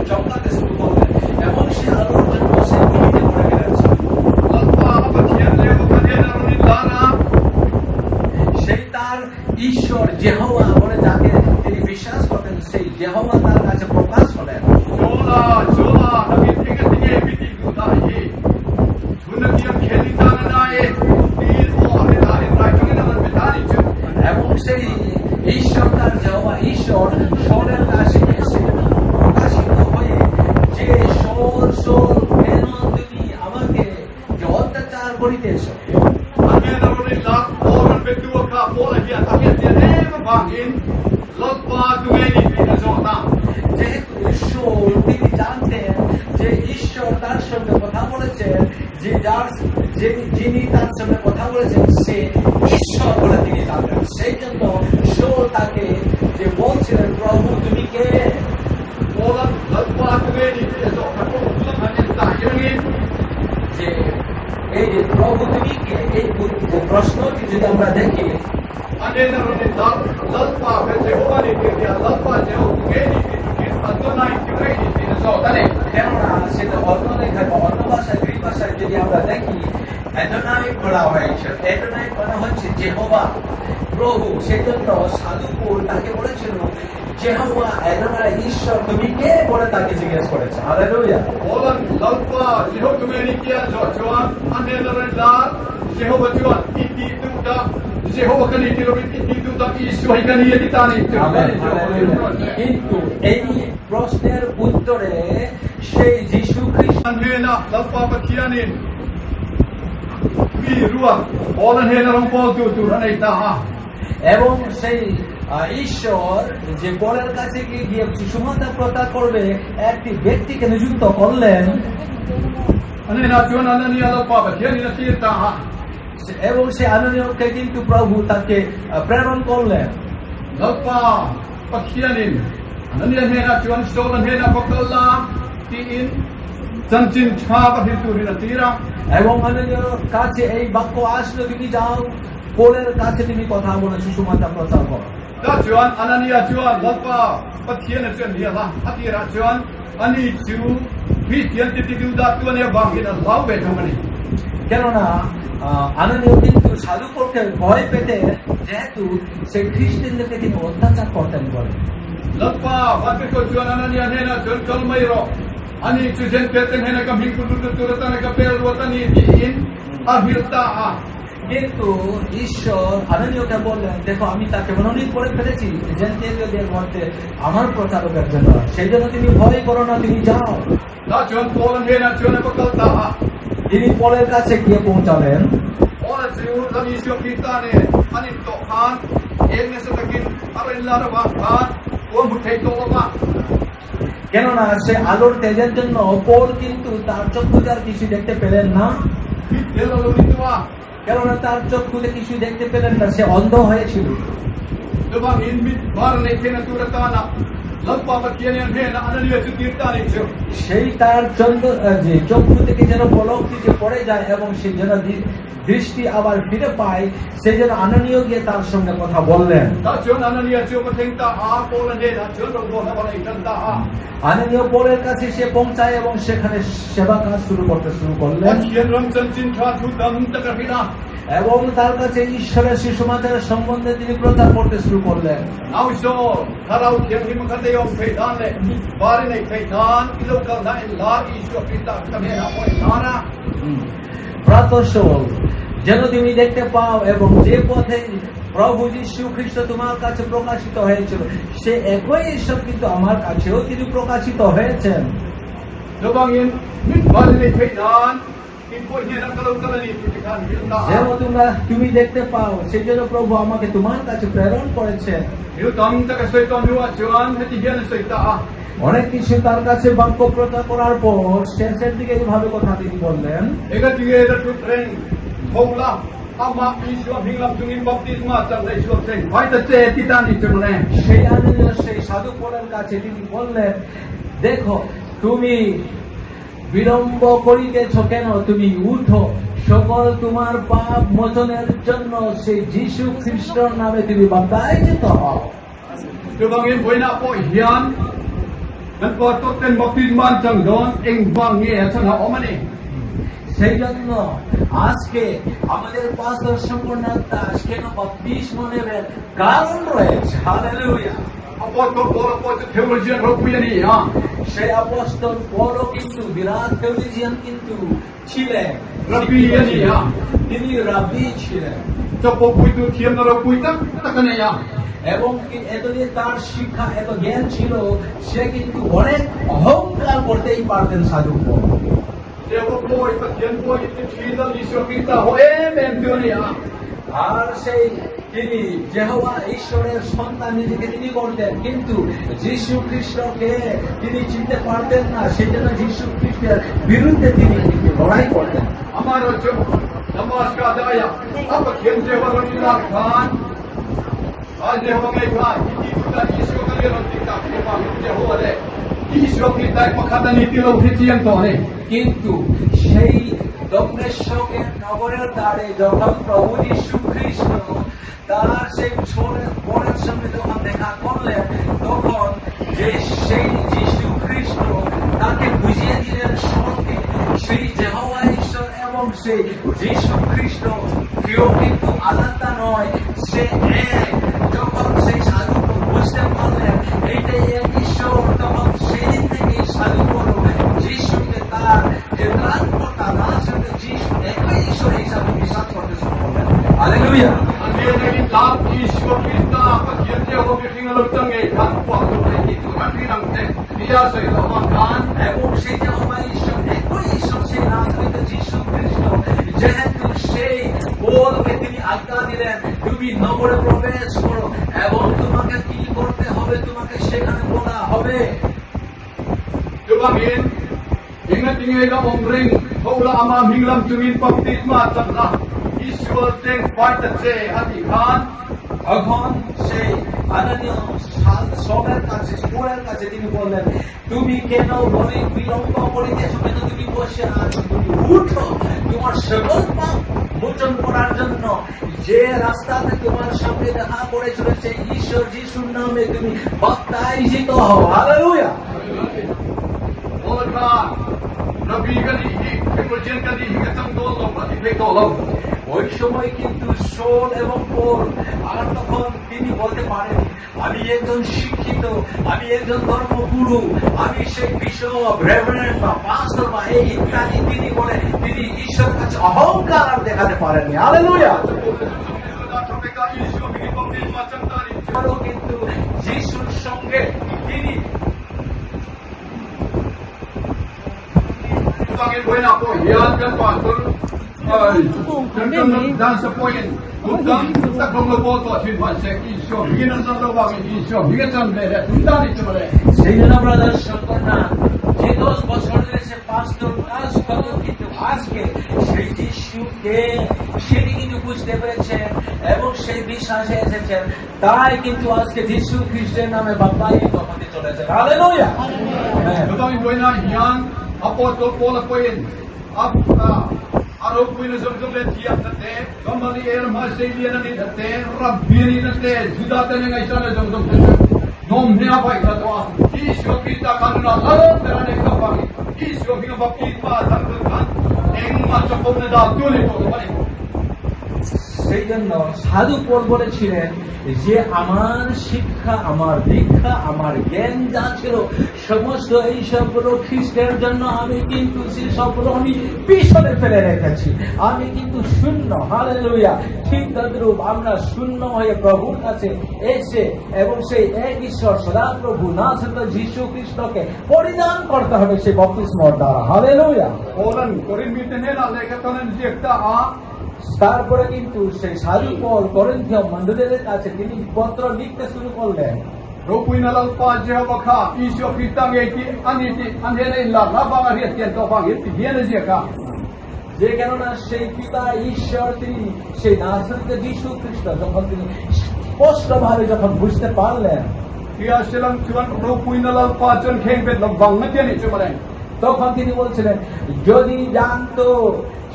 [SPEAKER 1] চমকাতে শুরু করলেন এবং সে আলোর জন্য সে গলিতে পড়ে গেছে। সেই তার ঈশ্বর যেহোবা বলে যাকে তিনি বিশ্বাস করতেন, সেই যেহোবা তার কাছে প্রকাশ হলেন। এবং সেই ঈশ্বর তার যেহোবা ঈশ্বর শোরের কাছে এসে প্রকাশিত হয়ে যে শোর কেন তুমি আমাকে যে অত্যাচার করিতেছ। যেহেতু ঈশ্বর তিনি জানতেন যে ঈশ্বর তার সঙ্গে কথা বলেছেন, যিনি তার সঙ্গে কথা বলেছেন সে ঈশ্বর বলে তিনি জানতেন, সেই জন্য ঈশ্বর তাকে যে বলছিলেন প্রভু তুমি কে। যে এই যে প্রভু তুমি কে, এই প্রশ্নটি যদি আমরা দেখি, কেননা সেটা অন্য লেখায় বা অন্য ভাষায় গ্রিক ভাষায় যদি আমরা দেখি এডোনাই বলা হয়েছে, এডোনাই বলা হচ্ছে যেহোবা প্রভু। সেই জন্য সাধুপোল তাকে বলেছিল যেহোবা এডোনাই ঈশ্বর তুমি কে বলে তাকে জিজ্ঞেস করেছে। হালেলুয়া। কিন্তু এই প্রশ্নের উত্তরে সেই যীশু খ্রিস্ট এবং সেই ঈশ্বর যে পরের কাছে গিয়ে সুসমাচার প্রচার করবে একটি ব্যক্তিকে নিযুক্ত করলেন এবং সে আননীয়কে কিন্তু প্রভু তাকে প্রেরণ করলেন। এবং আননীয়র কাছে এই বাক্য আসলো তুমি যাও পোলের কাছে তুমি কথা বলে সুসমাচার প্রচার করো। কেননা আননীয় কিন্তু সাধুপোলকে ভয় পেতে, যেহেতু সেই খ্রিস্টানদেরকে তিনি অত্যাচার করতেন বলে। কিন্তু ঈশ্বর আনানীয়কে বললেন, দেখো আমি তাকে মনোনীত করে ফেলেছি জেন্টেলদের মধ্যে আমার প্রচারকের জন্য, সেই জন্য তুমি ভয় করো না, তুমি যাও।
[SPEAKER 2] Nacion Polen he nacion pakalta.
[SPEAKER 1] তিনি পলের কাছে গিয়ে পৌঁছালেন।
[SPEAKER 2] Polen siur lani sio kita ne anin to han en ne setakin arin lar wa han o muthai to ma.
[SPEAKER 1] কেননা সে আলোর তেজের জন্য পল কিন্তু তার চক্ষুতে আর কিছু দেখতে পেলেন না।
[SPEAKER 2] Delo lo mitwa.
[SPEAKER 1] কেননা তার চক্ষুতে কিছু দেখতে পেলেন না, সে অন্ধ হয়েছিল।
[SPEAKER 2] Dubang in mit bar ne kena turatana. Lampa pakian yan he na ananiya kita ne sio.
[SPEAKER 1] সেই তার যে চক্ষু থেকে যেন পলক দিয়ে পড়ে যায় এবং সে যেন দৃষ্টি আবার ফিরে পায়, সেই জন্য আনানীয় গিয়ে তার সঙ্গে কথা বললেন।
[SPEAKER 2] Nacion ananiya sio patingta ha Polen he nacion ro na bala ikanta ha.
[SPEAKER 1] আনানীয় পলের কাছে সে পৌঁছায় এবং সেখানে সেবা কাজ শুরু করলেন
[SPEAKER 2] Pakian ram chan chin cha thu dam takafina.
[SPEAKER 1] এবং তার কাছে ঈশ্বরের সুসমাচারের সম্বন্ধে তিনি প্রচার করতে শুরু করলেন।
[SPEAKER 2] Now so harau kian him khate yom phedan le bari nei phedan ilokal na in lar isyo pita kame na poi nana.
[SPEAKER 1] প্রাতঃসকাল যেন তুমি দেখতে পাও এবং যে পথে প্রভু যীশু খ্রিস্ট তোমার কাছে প্রকাশিত হয়েছিল, সে একই ঈশ্বর কিন্তু আমার কাছেও তিনি প্রকাশিত হয়েছেন।
[SPEAKER 2] Lubang in mit bari nei phedan in poi ni na kalau kalani putikan hilna.
[SPEAKER 1] যেন তুমি দেখতে পাও, সেই জন্য প্রভু আমাকে তোমার কাছে প্রেরণ করেছেন।
[SPEAKER 2] Hiu tam taka soiton huwa chuan heti hian soita.
[SPEAKER 1] অনেক কিছু তার কাছে বাক্য প্রচার করার পর শেষের দিকে এইভাবে কথা তিনি বললেন,
[SPEAKER 2] Ega tige da tu tren hola ama isyo hinglam tungin baptisma chang dai isyo tren. Vai ta che titani chumne.
[SPEAKER 1] সেই আনানীয় সেই সাধু পলের কাছে তিনি বললেন, দেখো তুমি বিলম্ব করিতেছ কেন, তুমি উঠো, সকল তোমার পাপ মোচনের জন্য সেই যীশু খ্রিস্টর নামে তুমি বাপ্তায়িত হও।
[SPEAKER 2] Lubang in boina po hian nan po to ten baptisma chang don eng bang ye chang ha omani.
[SPEAKER 1] সেই জন্য আজকে আমাদের পাস্টর সম্পূর্ণ দাস কেন বাপ্তিস্ম নেবেন কারণ রয়েছে। Hallelujah.
[SPEAKER 2] Apostol Paul apostol theologian ro kuyani ha.
[SPEAKER 1] সেই অপোস্টল পলও কিন্তু বিরাট থিওলজিয়ান কিন্তু ছিলেন,
[SPEAKER 2] Rabbi yani ha.
[SPEAKER 1] তিনি রাবি ছিলেন
[SPEAKER 2] Chopo puitu thiam na ro puitak takane ya.
[SPEAKER 1] এবং এতদিন তার শিক্ষা এত জ্ঞান ছিল, সে কিন্তু অনেক অহংকার করতেই পারতেন সাধু পল।
[SPEAKER 2] Devo poi patien poi te chida isyo kita ho em tioni ha.
[SPEAKER 1] আর সেই তিনি যেহোবা ঈশ্বরের সন্তান নিজেকে তিনি করতেন, কিন্তু যীশু খ্রিস্টকে তিনি চিনতে পারতেন না, সেই জন্য যীশু খ্রিস্টের বিরুদ্ধে তিনি লড়াই করতেন।
[SPEAKER 2] Amar ocho namaskar daya. Apa kien dewa ro ila khan. Aj dewa ngai khan. Iki kita isyo kali ro tikta kepa dewa le. Isyo kita pakhata niti lo hichian to ne.
[SPEAKER 1] কিন্তু সেই দক্ষিণেশ্বরের নগরের দ্বারে যখন প্রভু যীশু খ্রিস্ট তার সেই বরের সঙ্গে যখন দেখা করলেন, তখন যে সেই যীশু খ্রিস্ট তাকে বুঝিয়ে দিলেন সত্যি সেই যেহোবা ঈশ্বর এবং সেই যীশু খ্রিস্ট কেউ কিন্তু আলাদা নয়, সে এক। যখন সেই সাধু বুঝতে পারলেন এইটাই এক ঈশ্বর, তখন সেই থেকে সাধু যিশুকে তার যে প্রাণকর্তা তার সঙ্গে যিশু একই ঈশ্বর হিসাবে বিশ্বাস করতে শুরু করলেন। Hallelujah.
[SPEAKER 2] Andien nagi lap isyo kita apa kien dewa bikinga lo tangai khan po to ne itu rapi nang te. Dia se lo makan.
[SPEAKER 1] এবং সেই যেহোবা ঈশ্বর একই ঈশ্বর, সেই নাজরেথ যিশু খ্রিস্ট, যেহেতু সেই পলকে তিনি আজ্ঞা দিলেন তুমি নগরে প্রবেশ করো এবং তোমাকে কি করতে হবে তোমাকে সেখানে বলা হবে।
[SPEAKER 2] Lubang in ingat ingay ka omring hola ama hinglam tungin baptisma chang na. Isyo teng fight che hati khan.
[SPEAKER 1] তখন সেই আনানীয় সবের কাছে পলের কাছে তিনি বললেন, তুমি কেন বিলম্ব করিতেছ, কেন তুমি বসে আছো, তুমি উঠো, তোমার সকল পাপ মোচন করার জন্য যে রাস্তাতে তোমার সামনে দেখা করেছিল সেই ঈশ্বর যিশুর নামে তুমি বাপ্তায়িত হও। Hallelujah.
[SPEAKER 2] Olga Nabi kali ini, kemudian kali ini kita tolong lagi, tolong.
[SPEAKER 1] ওই সময় কিন্তু শোল এবং পোল আর তখন তিনি বলতে পারেন আমি একজন শিক্ষিত, আমি একজন ধর্মগুরু, আমি সেই বিশপ রেভারেন্ড বা পাস্টর বা এই ইত্যাদি তিনি বলে তিনি ঈশ্বরের কাছে অহংকার আর দেখাতে পারেননি। হালেলুয়া। আরো কিন্তু যিশুর সঙ্গে তিনি
[SPEAKER 2] Bangin buhay na ako, yan kan pastor. Ay, dan sa poin. Utang, takong loboto, sinwansek, isyo, higinan sa lobangin, isyo, higinan sa mele, tundan ito mele.
[SPEAKER 1] সেই জন্য ব্রাদার সন্তানরা যে 10 বছর ধরে সে পাস্টর কাজ করলো কিন্তু আজকে সেই যিশুকে সেটি কিন্তু বুঝতে পেরেছেন এবং সেই বিশ্বাসে এসেছেন, তাই কিন্তু আজকে যিশু খ্রিস্টের নামে বাপ্তায়িত হতে চলেছে। হালেলুয়া। হ্যাঁ।
[SPEAKER 2] Utang buhay na, yan, apostol Paul poin. Araw po yung zumzumlet tiyak na te, kamali masaya na nila te, rabbini na te, sudatan nga isa na zumzumlet. Nom niya pa ikatwa, isyo kita kanuna, alam tera na ikapangit, isyo pinabapit pa, sarkutan, eng masakop na datuloy po, kapalik.
[SPEAKER 1] সেই জন্য সাধু Paul বলেছিলেন যে আমার শিক্ষা, আমার দীক্ষা, আমার জ্ঞান যা ছিল সমস্ত এই সবগুলো খ্রিস্টের জন্য আমি কিন্তু সেই সবগুলো আমি পিছনে ফেলে রেখেছি, আমি কিন্তু শূন্য। হালেলুয়া। ঠিক তদ্রূপ আমরা শূন্য হয়ে প্রভুর কাছে এসে এবং সেই এক ঈশ্বর সদাপ্রভু নাসরত যীশু খ্রিস্টকে পরিধান করতে হবে সেই বপ্তিস্মর দ্বারা। Hallelujah.
[SPEAKER 2] Olan, korin mitene na lekatonen jekta a,
[SPEAKER 1] তারপরে কিন্তু সেই সাধু পৌল করিন্থীয় মণ্ডলীর কাছে তিনি পত্র লিখতে শুরু করলেন।
[SPEAKER 2] Rupuy na lang pa Jehovah ka, isyo kitang iti, aniti, anhene illa, labang ariat yan to bang iti, hiyana siya ka.
[SPEAKER 1] যে কেননা সেই পিতা ঈশ্বর তিনি সেই নাসরত যীশু খ্রিস্ট যখন তিনি স্পষ্টভাবে যখন বুঝতে পারলেন,
[SPEAKER 2] Kaya silang tuwan, rupuy na lang pa dyan, keng bet labang na yan ito malang.
[SPEAKER 1] তখন তিনি বলছিলেন যদি জানতো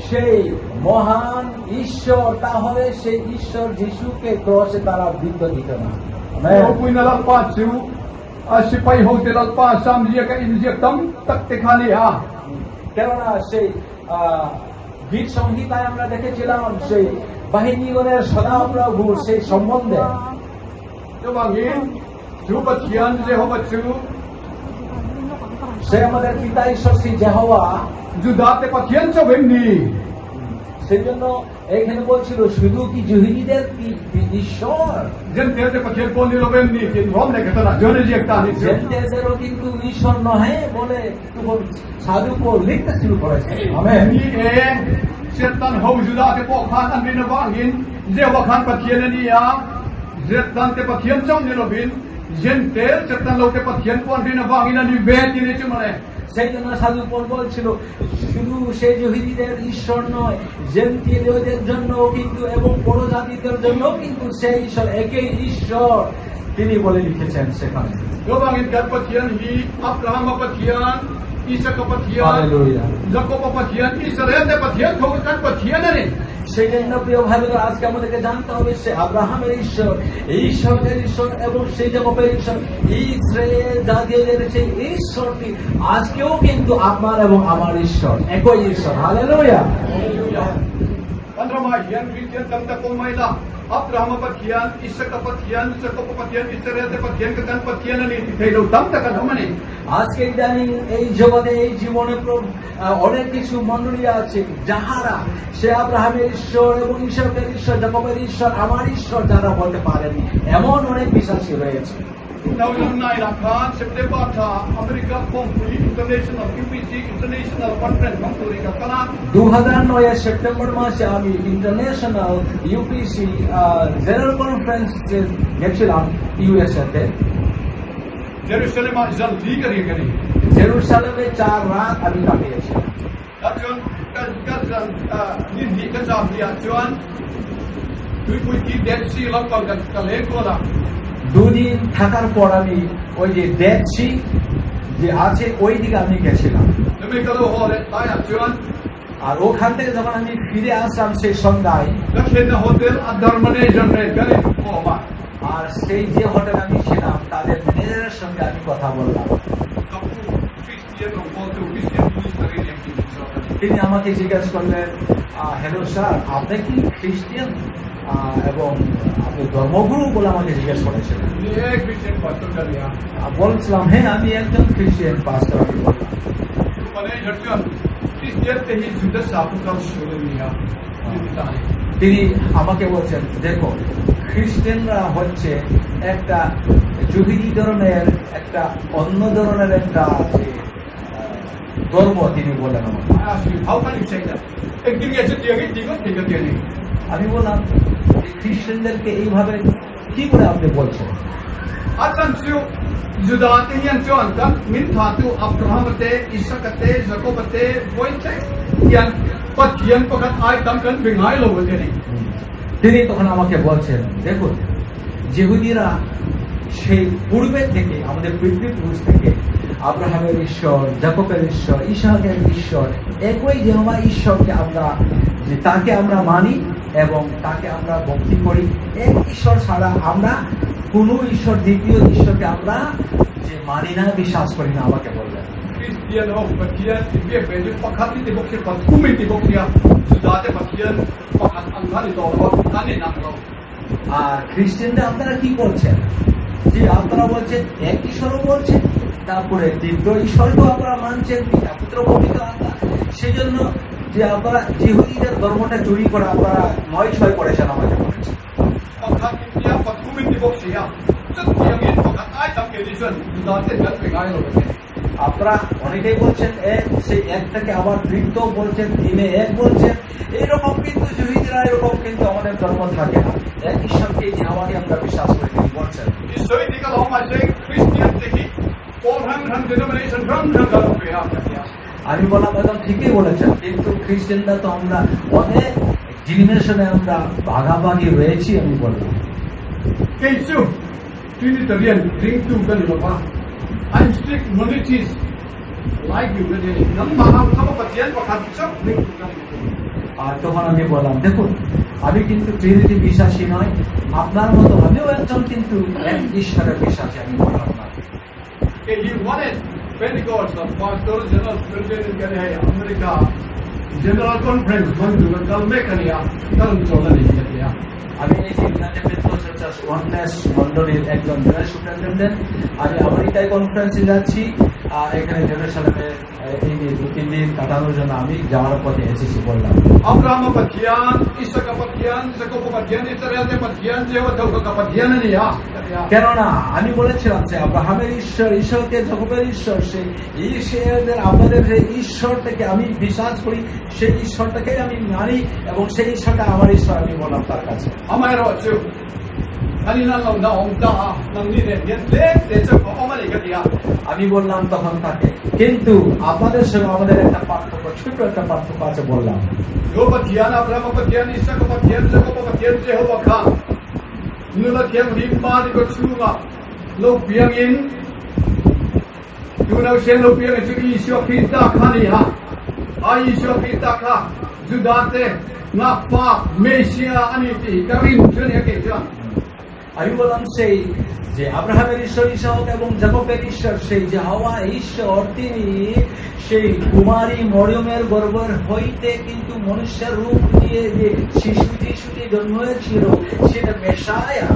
[SPEAKER 1] সেই মহান ঈশ্বর তাহলে সেই ঈশ্বর যিশুকে ক্রসে তারা বিদ্ধ দিত না।
[SPEAKER 2] Rupuy na lang pa siyo, sipay ho silang pa, samsiya ka insiyak tam, taktikali ha.
[SPEAKER 1] কেননা সেই গীত সংহিতায় আমরা দেখেছিলাম সেই বাহিনীগণের সদাপ্রভুর সেই সম্বন্ধে
[SPEAKER 2] Tumangin, subat yan, Jehovah siyo,
[SPEAKER 1] সে আমাদের পিতা ঈশ্বর Shri যেহোবা।
[SPEAKER 2] judate pa yan sa wendi.
[SPEAKER 1] সেই জন্য এখানে বলছিল শুধু কি জুহিনীদের কি ঈশ্বর,
[SPEAKER 2] Jen tete pa yan po nilo wendi, kin rom na kita na, jone siya ka ni siyo.
[SPEAKER 1] জেন্টেলদেরও কিন্তু ঈশ্বর নহে বলে সাধু পৌল লিখতে শুরু করেছে। Amen.
[SPEAKER 2] Ni setan ho judate po khan ang binabangin, Jehovah khan pa yan na niya, setan te pa yan sa nilo bin, Jentel, setan lo te pa yan po ang binabangin na ni Betty ni siyo malang.
[SPEAKER 1] সেই জন্য সাধু Paul বলছিল শুধু সেই জহিনীদের ঈশ্বর নয়, জেন্টিলীয়দের জন্য কিন্তু এবং বড় জাতিদের জন্য কিন্তু সেই ঈশ্বর একই ঈশ্বর তিনি বলে লিখেছেন সেখানে।
[SPEAKER 2] Gawangin ka pa yan, Abraham pa yan, Isaac pa yan,
[SPEAKER 1] Hallelujah.
[SPEAKER 2] Jacob pa yan, Israel pa yan, Kaukan pa yan na rin.
[SPEAKER 1] সেই জন্য প্রিয় ভাইরা আজকে আমাদেরকে জানতে হবে সে আব্রাহামের ঈশ্বর, ঈশ্বরের ঈশ্বর এবং সেই জগতের ঈশ্বর, ইসরায়েল জাতীয়দের সেই ঈশ্বরটি আজকেও কিন্তু আপনার এবং আমার ঈশ্বর, একই ঈশ্বর। Hallelujah.
[SPEAKER 2] Pandrama yan, Christian kanta kumayla, Abraham pa yan, Isaac pa yan, Jacob pa yan, Israel pa yan, Kaukan pa yan na rin. Kaya tamta ka naman eh.
[SPEAKER 1] আজকে ইদানিং এই জগতে এই জীবনে অনেক কিছু মণ্ডলী আছে যাহারা সে আব্রাহামের ঈশ্বর এবং ইসহাকের ঈশ্বর, যাকবের ঈশ্বর, আমার ঈশ্বর যারা বলতে পারেনি, এমন অনেক বিশ্বাসী রয়েছে।
[SPEAKER 2] Naulang na ilakan, September ta, America Conflict International, UPC International Conference, Conflict Kanan.
[SPEAKER 1] 2009 September মাসে আমি ইন্টারন্যাশনাল ইউপিসি জেনারেল কনফারেন্স গেছিলাম ইউএসএতে।
[SPEAKER 2] Jerusalem izan liga rin gani.
[SPEAKER 1] জেরুসালেমে 4 রাত আমি কাটিয়েছিলাম।
[SPEAKER 2] Dajon kan hindi ka sa diyan. Tuy ki Dead Sea lang pag kaleng ko na.
[SPEAKER 1] 2 দিন থাকার পর আমি ওই যে ডেড সি যে আছে ওই দিকে আমি গেছিলাম।
[SPEAKER 2] Dumi ka lo hole tayo diyan.
[SPEAKER 1] আর ওখান থেকে যখন আমি ফিরে আসলাম সেই সন্ধ্যায়,
[SPEAKER 2] Lakhin na hotel at Darmanejan rin gani. Oh ma.
[SPEAKER 1] আর সেই যে হোটেল আমি ছিলাম তাদের ম্যানেজারের সঙ্গে আমি কথা বললাম।
[SPEAKER 2] Ako Christian o Christian ministry rin.
[SPEAKER 1] তিনি আমাকে জিজ্ঞাসা করলেন, হ্যালো স্যার, আপনি কি খ্রিস্টান? এবং আপনি ধর্মগুরু বলে আমাকে জিজ্ঞাসা করেছিলেন।
[SPEAKER 2] ये क्रिश्चियन पास्टर का लिया
[SPEAKER 1] বলছিলাম, হ্যাঁ আমি একজন খ্রিস্টান পাস্টর। আমি বললাম,
[SPEAKER 2] मैंने जर्जन क्रिश्चियन ते ही जुदा साबु का शुरू लिया
[SPEAKER 1] তিনি আমাকে বলছেন, দেখো খ্রিস্টানরা হচ্ছে একটা জুহিদি ধরনের একটা অন্য ধরনের একটা ধর্ম। তিনি বলেন আমাকে।
[SPEAKER 2] How can you say that एक दिन ऐसे दिया गया ठीक है नहीं
[SPEAKER 1] আমি বললাম, খ্রিস্টানদেরকে এইভাবে কি করে আপনি বলছেন?
[SPEAKER 2] Atansiu judate yan chuan kan min thatu Abraham te Isaac te Jacob te boite yan pathian pakat ai tam kan bingai lo bolte ni
[SPEAKER 1] তিনি তখন আমাকে বলছেন, দেখুন জিহুদিরা সেই পূর্বে থেকে আমাদের পিতৃপুরুষ থেকে আব্রাহামের ঈশ্বর, যাকবের ঈশ্বর, ইসহাকের ঈশ্বর, একই যেমন ঈশ্বরকে আমরা যে তাকে আমরা মানি এবং তাকে আমরা ভক্তি করি। এক ঈশ্বর ছাড়া আমরা কোন ঈশ্বর, দ্বিতীয় ঈশ্বরকে আমরা যে মানি না, বিশ্বাস করি না। আমাকে বললেন
[SPEAKER 2] Christian ho pathian be be pakat ni bokse pat kumi ti boksia judate pathian pakat angani do ani nam lo
[SPEAKER 1] আর খ্রিস্টানরা আপনারা কি করছেন? যে আপনারা বলছেন এক ঈশ্বরও বলছেন, তারপরে তীব্র ঈশ্বরকেও আপনারা মানছেন, পিতা পুত্র পবিত্র আত্মা। সেই জন্য যে আপনারা জিহুদীদের ধর্মটা চুরি করে আপনারা 9-6 করেছেন। আমাকে বলেছেন
[SPEAKER 2] pakat ni ya pat kumi ti boksia tat yang ni pakat ai tam ke disen judate kan bingai lo bolte
[SPEAKER 1] আপনারা অনেকেই বলছেন এক, সেই এক থেকে আবার তৃতীয় বলছেন, তিনে এক বলছেন। এইরকম কিন্তু জিহুদীরা এরকম কিন্তু আমাদের ধর্ম থাকে না। এক ঈশ্বরকে যে আমাকে আমরা বিশ্বাস করি, তিনি বলছেন।
[SPEAKER 2] Isoi di kalau masih Christian tehi orang denomination orang kalau pihak ya
[SPEAKER 1] আমি বললাম, একদম ঠিকই বলেছেন, কিন্তু খ্রিস্টানরা তো আমরা অনেক ডিনোমিনেশনে আমরা ভাগাভাগি রয়েছি। আমি বললাম,
[SPEAKER 2] Keisu Trinitarian drink to kan lupa I'm strict monarchies like you kan ini nam mahal sama patian pakat sab drink to kan
[SPEAKER 1] আর তখন আমি বললাম, দেখুন আমি কিন্তু ট্রিনিটি বিশ্বাসী নয়, আপনার মতো আমিও একজন কিন্তু এক ঈশ্বরের বিশ্বাসী। আমি বললাম না।
[SPEAKER 2] Okay, he wanted Pentecost, the Pastor General President kan hai America General Conference bantu kal me kan ya kal chola ni ya
[SPEAKER 1] আমি এই যে ইউনাইটেড মেথডিস্ট চার্চ ওয়াননেস মন্ডলীর একজন জেনারেল সুপারিনটেন্ডেন্ট। আমি আমেরিকায় কনফারেন্সে যাচ্ছি, এখানে জেরুজালেমে এই 2-3 দিন কাটানোর জন্য আমি যাওয়ার পথে এসেছি। বললাম,
[SPEAKER 2] Abraham patian Isaac patian Jacob patian Israel patian Jehovah Tau patian ni ya
[SPEAKER 1] কেননা আমি বলেছিলাম যে আব্রাহামের ঈশ্বর, ঈশ্বরকে যাকবের ঈশ্বর, সেই ঈশ্বরের আমাদের যে ঈশ্বরটাকে আমি বিশ্বাস করি, সেই ঈশ্বরটাকে আমি মানি এবং সেই ঈশ্বরটা আমার ঈশ্বর। আমি বললাম তার কাছে,
[SPEAKER 2] amai ro chu ani na lo na ong da nang ni ne yen le te chu ko amai ka dia
[SPEAKER 1] আমি বললাম তখন তাকে, কিন্তু আপনাদের সঙ্গে আমাদের একটা পার্থক্য, ছোট একটা পার্থক্য আছে। বললাম,
[SPEAKER 2] yo patian Abraham patian Isaac patian Jacob patian Jehovah ka nula kiam rimba ni ko chunga lo piang in you know sen lo piang chu isyo kita khani ha ai isyo kita kha judate na pa mesia ani ti karin chen ya ke jan
[SPEAKER 1] আমি বললাম সেই যে আব্রাহামের ঈশ্বর, ইসহাক এবং যাকবের ঈশ্বর, সেই যাহোয়া ঈশ্বর, তিনি সেই কুমারী মরিয়মের গর্ভ হইতে কিন্তু মনুষ্যের রূপ নিয়ে যে শিশুটি জন্ম হয়েছিল, সেটা মেসায়া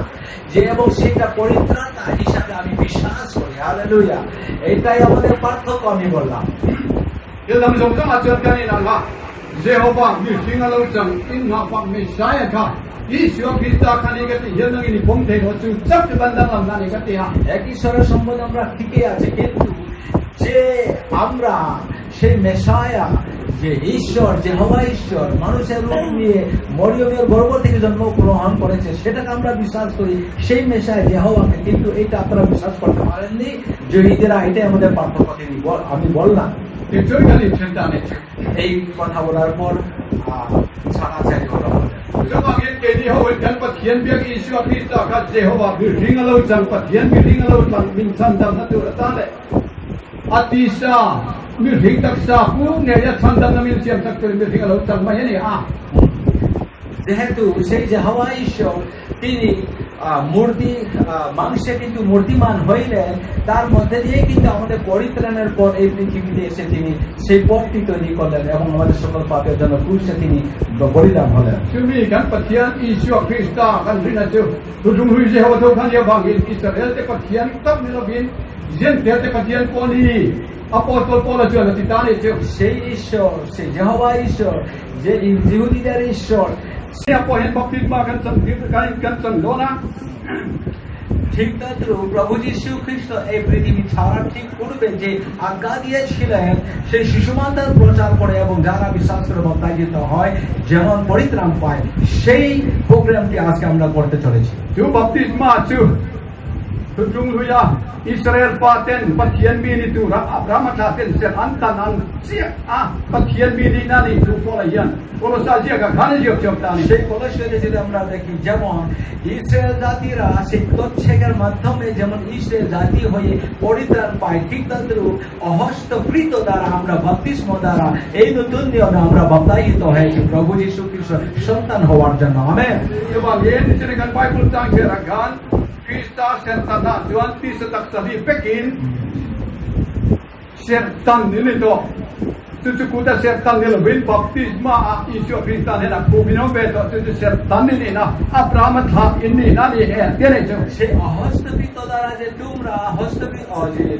[SPEAKER 1] যে, এবং সেটা পরিত্রাতা হিসাবে আমি বিশ্বাস করি। হালেলুয়া! এটাই আমাদের পার্থক্য। আমি বললাম,
[SPEAKER 2] dalam jangka ajar kan ini Allah Jehovah ni singa lo jang in na pa Messiah ka Isyo kita kali kati yan ang ini pong tego chu chap de bandang lam nani kati ha
[SPEAKER 1] এক ঈশ্বরের সম্বন্ধে আমরা ঠিকই আছে, কিন্তু যে আমরা সেই মেসায়া যে ঈশ্বর, যেহোবা ঈশ্বর মানুষের রূপ নিয়ে মরিয়মের গর্ভ থেকে জন্মগ্রহণ করেছে, সেটাকে আমরা বিশ্বাস করি, সেই মেসায় যেহোবাকে। কিন্তু এটা আপনারা বিশ্বাস করতে পারেননি জিহুদীরা। এটাই আমাদের পার্থক্য। আমি বললাম,
[SPEAKER 2] Dictoy kali cinta ni
[SPEAKER 1] এই কথা বলার পর ছাড়াছাড়ি হলো।
[SPEAKER 2] Jumpa ngin ke ni ho kan pathian biak Isyo kita ka Jehovah bi ringa lo jang pathian bi ringa lo jang min san dam na tu ta le Atisa mi ring tak sa ku ne ya san dam na min siam tak tu mi ringa lo jang ma ni ha
[SPEAKER 1] যেহেতু সেই যাহোয়া ঈশ্বর তিনি মূর্তি মাংসে কিন্তু মূর্তিমান হইলেন, তার মধ্যে দিয়ে কিন্তু আমাদের পরিত্রাণের পর এই পৃথিবীতে এসে তিনি সেই পথটি তৈরি করলেন এবং আমাদের সকল পাপের জন্য ক্রুশে তিনি বলিদান হলেন।
[SPEAKER 2] 就咪跟不天伊需要可以打，跟人家就终于之后都看见王爷以色列的不天，当你那边现在的不天过你，阿波多过了这个地方的就。
[SPEAKER 1] সেই ঈশ্বর, সেই যেহোবা ঈশ্বর, যে ইহুদিদের ঈশ্বর,
[SPEAKER 2] Siapa yang baptismakan kan sendona?
[SPEAKER 1] ঠিক তদ্রূপ প্রভু যীশু খ্রিস্ট এই পৃথিবী ছাড়ার ঠিক পূর্বে যে আজ্ঞা দিয়েছিলেন সেই শিশু মাতার প্রচার করে এবং যারা বিশ্বাস করে বপ্তায়িত হয় যেমন পরিত্রাণ পায়, সেই প্রোগ্রামটি আজকে আমরা করতে চলেছি।
[SPEAKER 2] Tu baptisma tu. Tujung huya Israel paten pathian bini tu Abraham thaten sen antanan sia pathian bini nani tu pola yan pola sajia ka khane jok jok tani
[SPEAKER 1] সেই কলসীতে যদি আমরা দেখি যেমন ইসরায়েল জাতিরা সেই তচ্ছেকের মাধ্যমে যেমন ইসরায়েল জাতি হয়ে পরিত্রাণ পায়, ঠিক তদ্রূপ অহস্তকৃত দ্বারা আমরা বাপ্তিস্ম দ্বারা এই নতুন নিয়মে আমরা বপ্তায়িত হয়েছি প্রভু যীশু খ্রিস্ট সন্তান হওয়ার জন্য। Amen.
[SPEAKER 2] Coba yen dengan Bible tang jeragan Krista sertana Tuhan bisa tak sabi pekin sertan ini do tu kuda sertan ini lebih baptisma Yesus Kristus ini nak kubino beto tu sertan ini na Abraham thak ini na ni tiene jo
[SPEAKER 1] সেই অহস্তকৃত দ্বারা যে তোমরা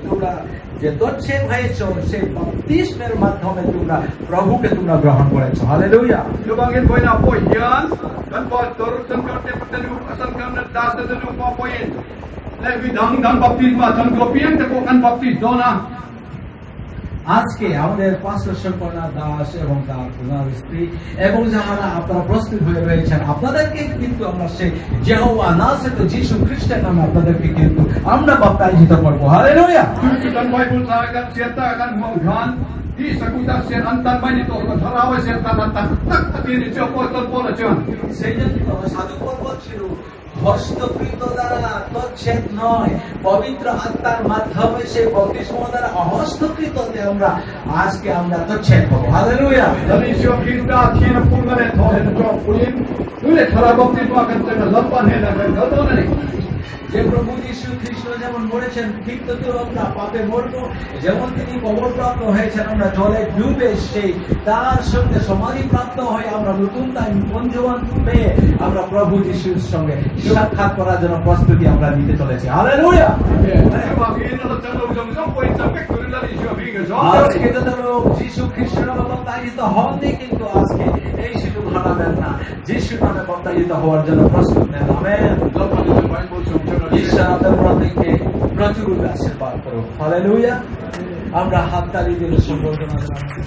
[SPEAKER 1] তোমরা যে তচ্ছেক হয়েছো সেই বাপ্তিস্মের মাধ্যমে তোমরা প্রভুকে তোমরা গ্রহণ করেছো। Hallelujah.
[SPEAKER 2] Coba ngin poin apa yan kan pastor kan karte petenu asal kan das tu apa poin lebih dang baptisma tan kopian te kan baptis dona
[SPEAKER 1] আজকে আমাদের পাস্টর সম্পর্ণা দাস এবং তার প্রধান স্ত্রী এবং যারা আপনারা প্রস্তুত হয়ে রয়েছেন আপনাদেরকে কিন্তু আমরা সেই যেহোবা নাসরেত যীশু খ্রিস্টের নামে আপনাদেরকে কিন্তু আমরা বাপ্তায়িত করবো। Hallelujah.
[SPEAKER 2] kan Bible sahakan serta akan menghan di sekutar ser antan bani to tharawa serta antan tak ini jopo to pola jon
[SPEAKER 1] সেই জন্য সাধু পর্বত ছিল হস্তকৃত দ্বারা তচ্ছেদ নয়, পবিত্র আত্মার মাধ্যমে সেই বাপ্তিস্ম দ্বারা অহস্তকৃততে আমরা আজকে আমরা তচ্ছেদ হবো। Hallelujah.
[SPEAKER 2] dan Yesus Kristus thina pungane tholen to puin tule thara baptisma kan tena lampan he na kan gadona ni
[SPEAKER 1] যে প্রভু যীশু খ্রিস্ট যেমন মরেছেন ঠিক তদ্রূপ আমরা পাপে মরবো, যেমন তিনি কবরপ্রাপ্ত হয়েছেন আমরা জলে ডুবে সেই তার সঙ্গে সমাধি প্রাপ্ত হয়ে আমরা নতুন জীবন পেয়ে আমরা প্রভু যীশুর সঙ্গে সাক্ষাৎ করার জন্য প্রস্তুতি আমরা নিতে চলেছি। Hallelujah.
[SPEAKER 2] coba ini lo chalo jom poin sampai turun dari Yesus Kristus
[SPEAKER 1] আজকে যত লোক যীশু খ্রিস্টের নামে বপ্তায়িত হননি কিন্তু আজকে এই সুযোগ হারাবেন না, যীশুর নামে বপ্তায়িত হওয়ার জন্য প্রস্তুত নেন। আমেন। ঈশ্বর আপনাদের প্রত্যেককে প্রচুর আশীর্বাদ করুন। হালেলুয়া। আমরা হাততালি দিয়ে সম্বোধনা জানাই।